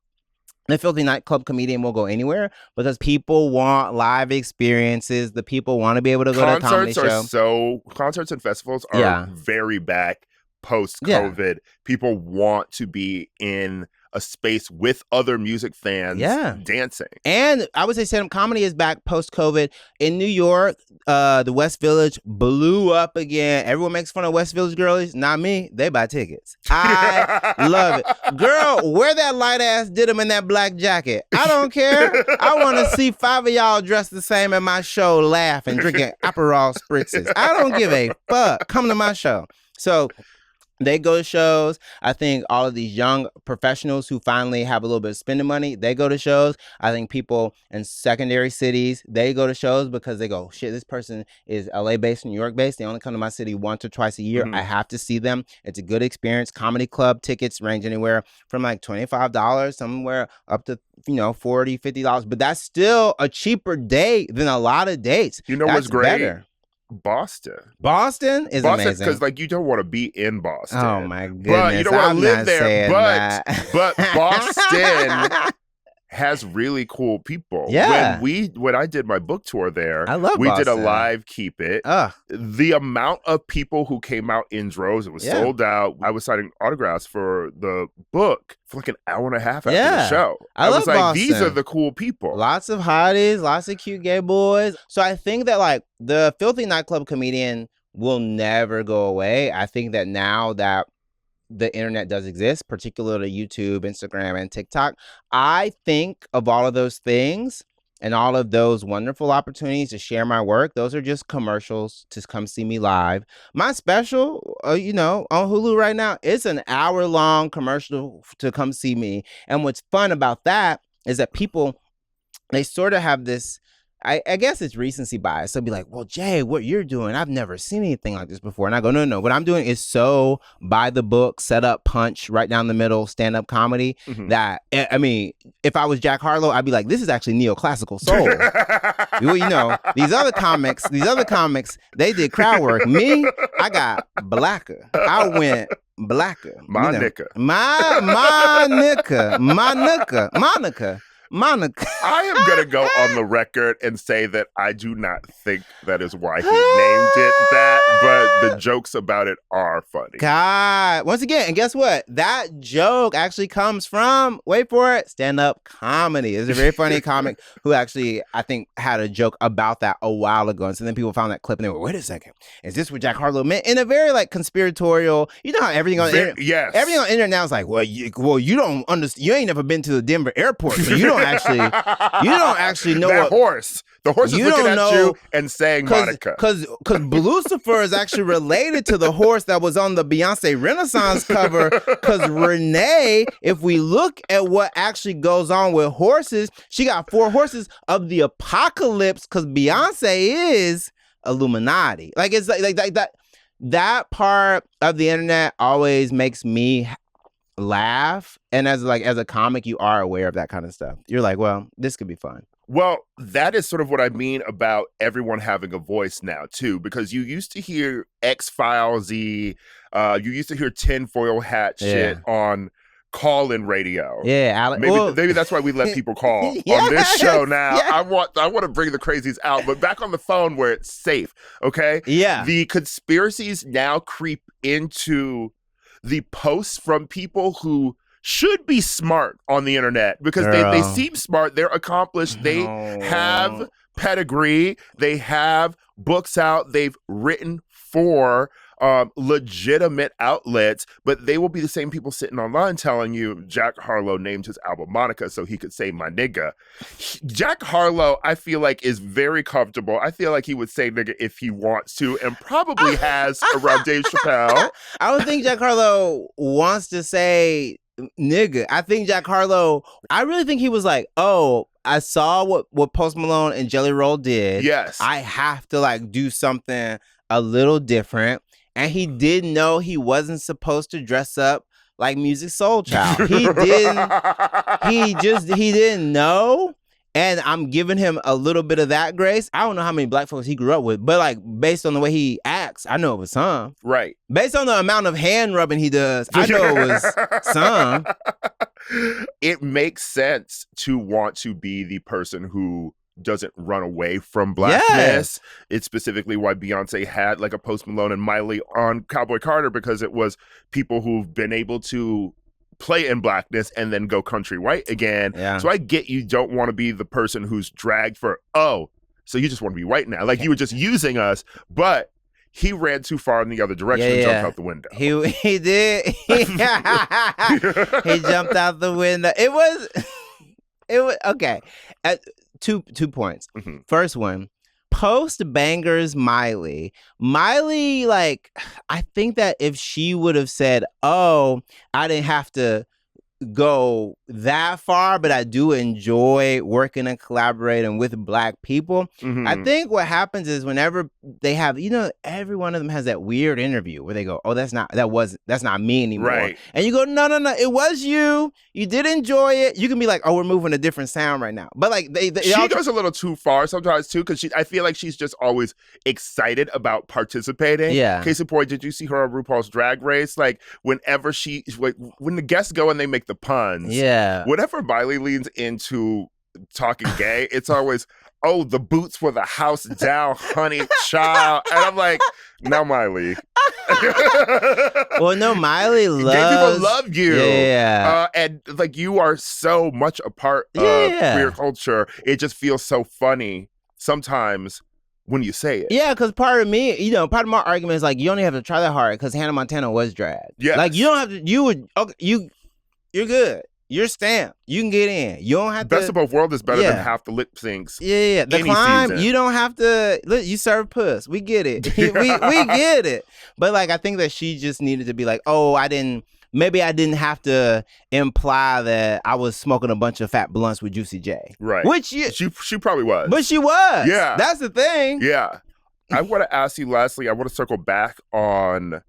[SPEAKER 3] the filthy nightclub comedian will go anywhere, because people want live experiences. The people want to be able to go to a comedy show.
[SPEAKER 1] Concerts and festivals are very back post-COVID. People want to be in a space with other music fans dancing. And
[SPEAKER 3] I would say stand-up comedy is back post-COVID. In New York, the West Village blew up again. Everyone makes fun of West Village girlies. Not me. They buy tickets. I love it. Girl, wear that light-ass denim in that black jacket. I don't care. I want to see 5 of y'all dressed the same at my show laughing, drinking Aperol spritzes. I don't give a fuck. Come to my show. So they go to shows. I think all of these young professionals who finally have a little bit of spending money, they go to shows. I think people in secondary cities, they go to shows because they go, shit, this person is LA based, New York based. They only come to my city once or twice a year. I have to see them. It's a good experience. Comedy club tickets range anywhere from like $25, somewhere up to, $40, $50. But that's still a cheaper date than a lot of dates.
[SPEAKER 1] You know what's great? Better. Boston is
[SPEAKER 3] amazing,
[SPEAKER 1] because like you don't want to be in Boston.
[SPEAKER 3] Oh my goodness!
[SPEAKER 1] But you don't want to live there. But Boston has really cool people.
[SPEAKER 3] Yeah.
[SPEAKER 1] When I did my book tour there,
[SPEAKER 3] I love
[SPEAKER 1] we
[SPEAKER 3] Boston.
[SPEAKER 1] did a live Keep It. The amount of people who came out in droves, it was sold out. I was signing autographs for the book for like an hour and a half after the show. I was like,
[SPEAKER 3] Boston.
[SPEAKER 1] These are the cool people.
[SPEAKER 3] Lots of hotties, lots of cute gay boys. So I think that like the filthy nightclub comedian will never go away. I think that now that the internet does exist, particularly YouTube, Instagram, and TikTok, I think of all of those things and all of those wonderful opportunities to share my work, those are just commercials to come see me live. My special, on Hulu right now, it's an hour-long commercial to come see me. And what's fun about that is that people, they sort of have this, I guess it's recency bias. They'll be like, well, Jay, what you're doing, I've never seen anything like this before. And I go, no. What I'm doing is so by the book, set up, punch, right down the middle, stand-up comedy that, I mean, if I was Jack Harlow, I'd be like, this is actually neoclassical soul. These other comics, they did crowd work. Me, I got blacker. I went blacker.
[SPEAKER 1] Monica.
[SPEAKER 3] Monica. Monica.
[SPEAKER 1] I am going to go on the record and say that I do not think that is why he named it that, but the jokes about it are funny.
[SPEAKER 3] God. Once again, and guess what? That joke actually comes from, wait for it, stand-up comedy. There's a very funny comic who actually, I think, had a joke about that a while ago. And so then people found that clip and they were, wait a second, is this what Jack Harlow meant? In a very like conspiratorial, you know how everything on the internet,
[SPEAKER 1] yes.
[SPEAKER 3] Everything on the internet now is like, well, you don't understand, you ain't never been to the Denver airport, so you don't actually know
[SPEAKER 1] that
[SPEAKER 3] what
[SPEAKER 1] horse. The horse is looking at you and saying Monica.
[SPEAKER 3] Because Lucifer is actually related to the horse that was on the Beyonce Renaissance cover. Because Renee, if we look at what actually goes on with horses, she got 4 horses of the apocalypse because Beyonce is Illuminati. Like it's like that part of the internet always makes me laugh. And as a comic, you are aware of that kind of stuff. You're like, well, this could be fun.
[SPEAKER 1] Well, that is sort of what I mean about everyone having a voice now, too, because you used to hear X-Files-y, you used to hear tinfoil hat shit on call-in radio.
[SPEAKER 3] Yeah,
[SPEAKER 1] maybe that's why we let people call on this show now. Yes. I want to bring the crazies out, but back on the phone where it's safe, okay?
[SPEAKER 3] Yeah.
[SPEAKER 1] The conspiracies now creep into the posts from people who should be smart on the internet because they seem smart. They're accomplished. They have pedigree. They have books out. They've written for legitimate outlets, but they will be the same people sitting online telling you Jack Harlow named his album Monica so he could say my nigga. Jack Harlow, I feel like, is very comfortable. I feel like he would say nigga if he wants to and probably has around Dave Chapelle.
[SPEAKER 3] I don't think Jack Harlow wants to say nigga. I think Jack Harlow, I really think he was like, oh, I saw what Post Malone and Jelly Roll did.
[SPEAKER 1] Yes.
[SPEAKER 3] I have to like do something a little different. And he didn't know he wasn't supposed to dress up like Music Soul Child. He didn't know. And I'm giving him a little bit of that grace. I don't know how many black folks he grew up with, but like based on the way he acts, I know it was some.
[SPEAKER 1] Right.
[SPEAKER 3] Based on the amount of hand rubbing he does, I know it was some.
[SPEAKER 1] It makes sense to want to be the person who doesn't run away from blackness. Yes. It's specifically why Beyonce had like a Post Malone and Miley on Cowboy Carter, because it was people who've been able to play in blackness and then go country white again. Yeah. So I get you don't want to be the person who's dragged for, so you just want to be white now. Like you were just using us, but he ran too far in the other direction and jumped out the window.
[SPEAKER 3] He did. He jumped out the window. It was okay. Two points. Mm-hmm. First one, post bangers Miley, like, I think that if she would have said, oh, I didn't have to go that far, but I do enjoy working and collaborating with black people. Mm-hmm. I think what happens is whenever they have, every one of them has that weird interview where they go, oh, that's not me anymore. Right. And you go, no, it was you. You did enjoy it. You can be like, oh, we're moving a different sound right now. But like
[SPEAKER 1] she goes a little too far sometimes too, because I feel like she's just always excited about participating. Yeah. Case in point, did you see her on RuPaul's Drag Race? Like whenever when the guests go and they make the puns.
[SPEAKER 3] Yeah.
[SPEAKER 1] Whenever Miley leans into talking gay, it's always, oh, the boots for the house down, honey, child. And I'm like, no, Miley.
[SPEAKER 3] Well, no, Miley loves...
[SPEAKER 1] Gay people love you.
[SPEAKER 3] Yeah.
[SPEAKER 1] And like you are so much a part of queer culture. It just feels so funny sometimes when you say it.
[SPEAKER 3] Yeah, because part of my argument is like, you don't even have to try that hard because Hannah Montana was drag. Yeah. Like you don't have to, you're good. You're stamped. You can get in. You don't have to.
[SPEAKER 1] Best of both worlds is better than half the lip syncs.
[SPEAKER 3] Yeah. The climb, season. You don't have to. Look, you serve puss. We get it. we get it. But like, I think that she just needed to be like, oh, maybe I didn't have to imply that I was smoking a bunch of fat blunts with Juicy J.
[SPEAKER 1] Right.
[SPEAKER 3] Which
[SPEAKER 1] she probably was.
[SPEAKER 3] But she was.
[SPEAKER 1] Yeah.
[SPEAKER 3] That's the thing.
[SPEAKER 1] Yeah. I want to ask you lastly, I want to circle back on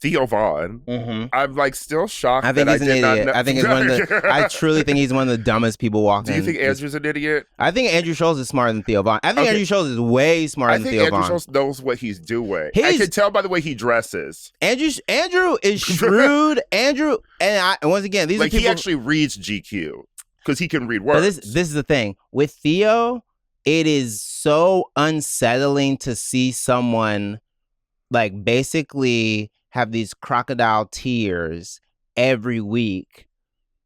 [SPEAKER 1] Theo Von. Mm-hmm. I'm like still shocked.
[SPEAKER 3] I think he's an idiot. I think I truly think he's one of the dumbest people walking.
[SPEAKER 1] Do you think Andrew's an idiit?
[SPEAKER 3] I think Andrew Schulz is smarter than Theo Von. I think Andrew Schulz is way smarter than Theo Von. I think
[SPEAKER 1] Andrew Schulz knows what he's doing. I can tell by the way he dresses.
[SPEAKER 3] Andrew is shrewd. Andrew, and once again, these are people...
[SPEAKER 1] he actually reads GQ. because he can read words.
[SPEAKER 3] But this is the thing. With Theo, it is so unsettling to see someone like basically have these crocodile tears every week.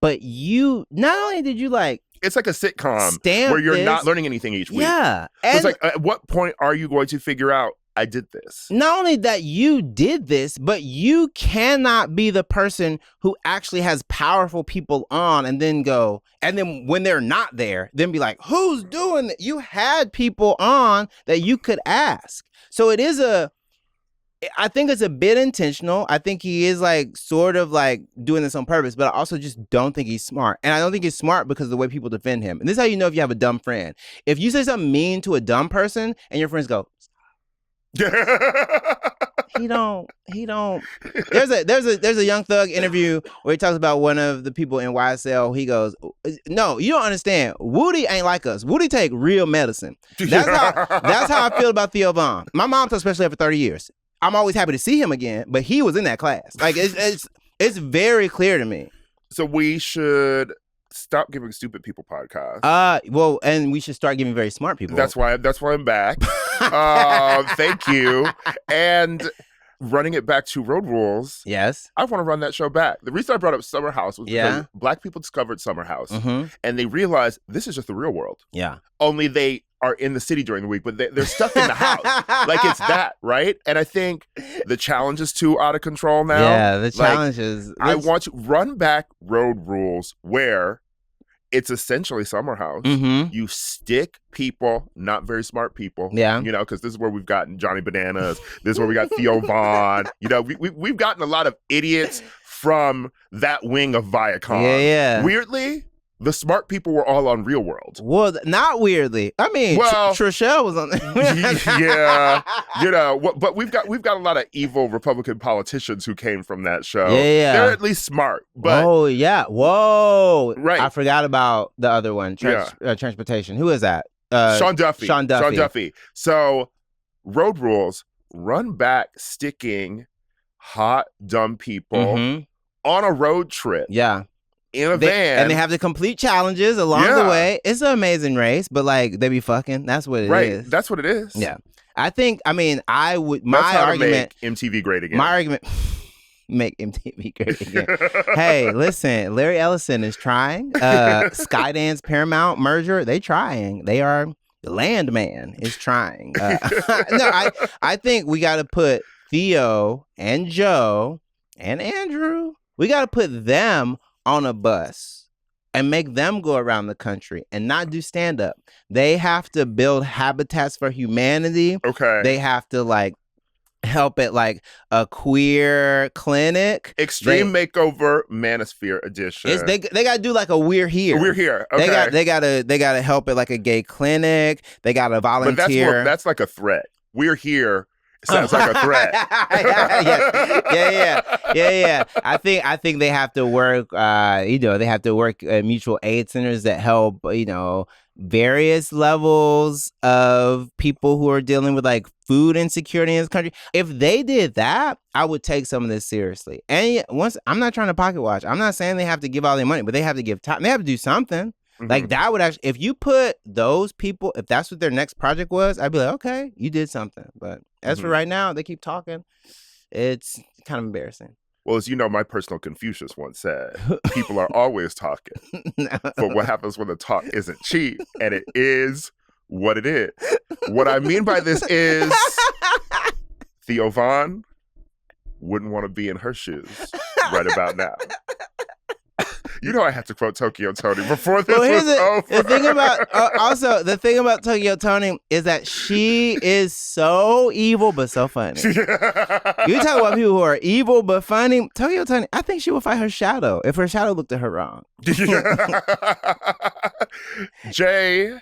[SPEAKER 3] But you, not only did you like,
[SPEAKER 1] it's like a sitcom where you're not learning anything each week.
[SPEAKER 3] Yeah.
[SPEAKER 1] It's like, at what point are you going to figure out I did this?
[SPEAKER 3] Not only that you did this, but you cannot be the person who actually has powerful people on and then when they're not there, then be like, who's doing it? You had people on that you could ask. So I think it's a bit intentional. I think he is like sort of like doing this on purpose, but I also just don't think he's smart. And I don't think he's smart because of the way people defend him. And this is how you know if you have a dumb friend. If you say something mean to a dumb person and your friends go, he don't. There's a Young Thug interview where he talks about one of the people in YSL. He goes, no, you don't understand. Woody ain't like us. Woody take real medicine. That's how I feel about Theo Von. My mom taught special ed for 30 years. I'm always happy to see him again, but he was in that class. Like it's very clear to me.
[SPEAKER 1] So we should stop giving stupid people podcasts.
[SPEAKER 3] Well, and we should start giving very smart people.
[SPEAKER 1] That's why I'm back. Thank you. And running it back to Road Rules.
[SPEAKER 3] Yes.
[SPEAKER 1] I want to run that show back. The reason I brought up Summer House was because Black people discovered Summer House and they realized this is just the real world.
[SPEAKER 3] Yeah.
[SPEAKER 1] Only they are in the city during the week, but they're stuck in the house. Like it's that, right? And I think the challenge is too out of control now.
[SPEAKER 3] Yeah, the challenge is...
[SPEAKER 1] I want to run back Road Rules where it's essentially Summer House.
[SPEAKER 3] Mm-hmm.
[SPEAKER 1] You stick people, not very smart people.
[SPEAKER 3] Yeah.
[SPEAKER 1] You know, because this is where we've gotten Johnny Bananas. This is where we got Theo Von. You know, we've gotten a lot of idiots from that wing of Viacom.
[SPEAKER 3] Yeah.
[SPEAKER 1] Weirdly, the smart people were all on Real World.
[SPEAKER 3] Well, not weirdly. I mean, Trishelle was on there.
[SPEAKER 1] Yeah, you know, but we've got a lot of evil Republican politicians who came from that show.
[SPEAKER 3] Yeah.
[SPEAKER 1] They're at least smart. But
[SPEAKER 3] oh yeah, whoa,
[SPEAKER 1] right.
[SPEAKER 3] I forgot about the other one, transportation. Who is that?
[SPEAKER 1] Sean Duffy.
[SPEAKER 3] Sean Duffy.
[SPEAKER 1] So, Road Rules, run back sticking hot dumb people on a road trip.
[SPEAKER 3] Yeah.
[SPEAKER 1] In a van.
[SPEAKER 3] And they have to complete challenges along the way. It's an amazing race, but like they be fucking. That's what it is.
[SPEAKER 1] Right. That's what it is.
[SPEAKER 3] Yeah. I would,
[SPEAKER 1] my argument. Make MTV great again.
[SPEAKER 3] My argument, make MTV great again. Hey, listen, Larry Ellison is trying. Skydance Paramount merger, they trying. They are, the Landman is trying. No, I think we got to put Theo and Joe and Andrew, we got to put them on a bus and make them go around the country and not do stand-up. They have to build habitats for humanity.
[SPEAKER 1] Okay.
[SPEAKER 3] They have to like help at like a queer clinic.
[SPEAKER 1] Extreme Makeover Manosphere edition.
[SPEAKER 3] They gotta do like a We're Here.
[SPEAKER 1] We're Here. Okay.
[SPEAKER 3] They gotta help at like a gay clinic. They gotta volunteer.
[SPEAKER 1] But that's like a threat. We're Here sounds like a threat.
[SPEAKER 3] Yeah. I think they have to work. They have to work at mutual aid centers that help. Various levels of people who are dealing with like food insecurity in this country. If they did that, I would take some of this seriously. And I'm not trying to pocket watch. I'm not saying they have to give all their money, but they have to give time. They have to do something. Like that would actually, if you put those people, if that's what their next project was, I'd be like, okay, you did something. But as for right now, they keep talking. It's kind of embarrassing.
[SPEAKER 1] Well, as you know, my personal Confucius once said, people are always talking. But what happens when the talk isn't cheap? And it is what it is. What I mean by this is Theo Von wouldn't want to be in her shoes right about now. You know I had to quote Tokyo Toni before this was over.
[SPEAKER 3] The thing about Tokyo Toni is that she is so evil but so funny. You talk about people who are evil but funny. Tokyo Toni, I think she would fight her shadow if her shadow looked at her wrong.
[SPEAKER 1] Jay,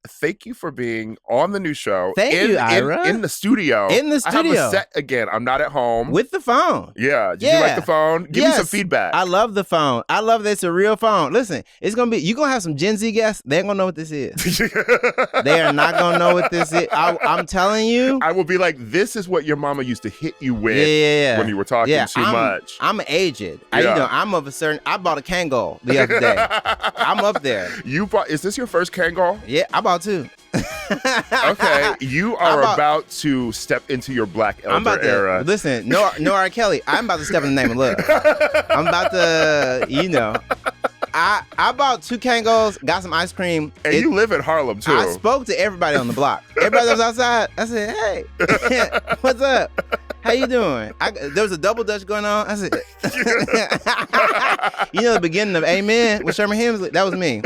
[SPEAKER 1] thank you for being on the new show.
[SPEAKER 3] Thank you, Ira.
[SPEAKER 1] In the studio.
[SPEAKER 3] In the
[SPEAKER 1] I have
[SPEAKER 3] studio.
[SPEAKER 1] a set again. I'm not at home.
[SPEAKER 3] With the phone.
[SPEAKER 1] Yeah. Did you like the phone? Give me some feedback.
[SPEAKER 3] I love the phone. I love that it's a real phone. Listen, it's going to be, you're going to have some Gen Z guests. They ain't going to know what this is. They are not going to know what this is. I'm telling you.
[SPEAKER 1] I will be like, this is what your mama used to hit you with when you were talking too much.
[SPEAKER 3] I'm aged. I'm of a certain, I bought a Kangol the other day. I'm up there.
[SPEAKER 1] Is this your first Kangol?
[SPEAKER 3] Yeah, I bought two.
[SPEAKER 1] Okay, you are about to step into your Black Elder era.
[SPEAKER 3] Listen, no R. Kelly. I'm about to step in the name of love. I'm about to, I bought two Kangols, got some ice cream.
[SPEAKER 1] And you live in Harlem, too.
[SPEAKER 3] I spoke to everybody on the block. Everybody that was outside. I said, hey, what's up? How you doing? There was a double dutch going on. I said, the beginning of Amen with Sherman Hemsley? That was me.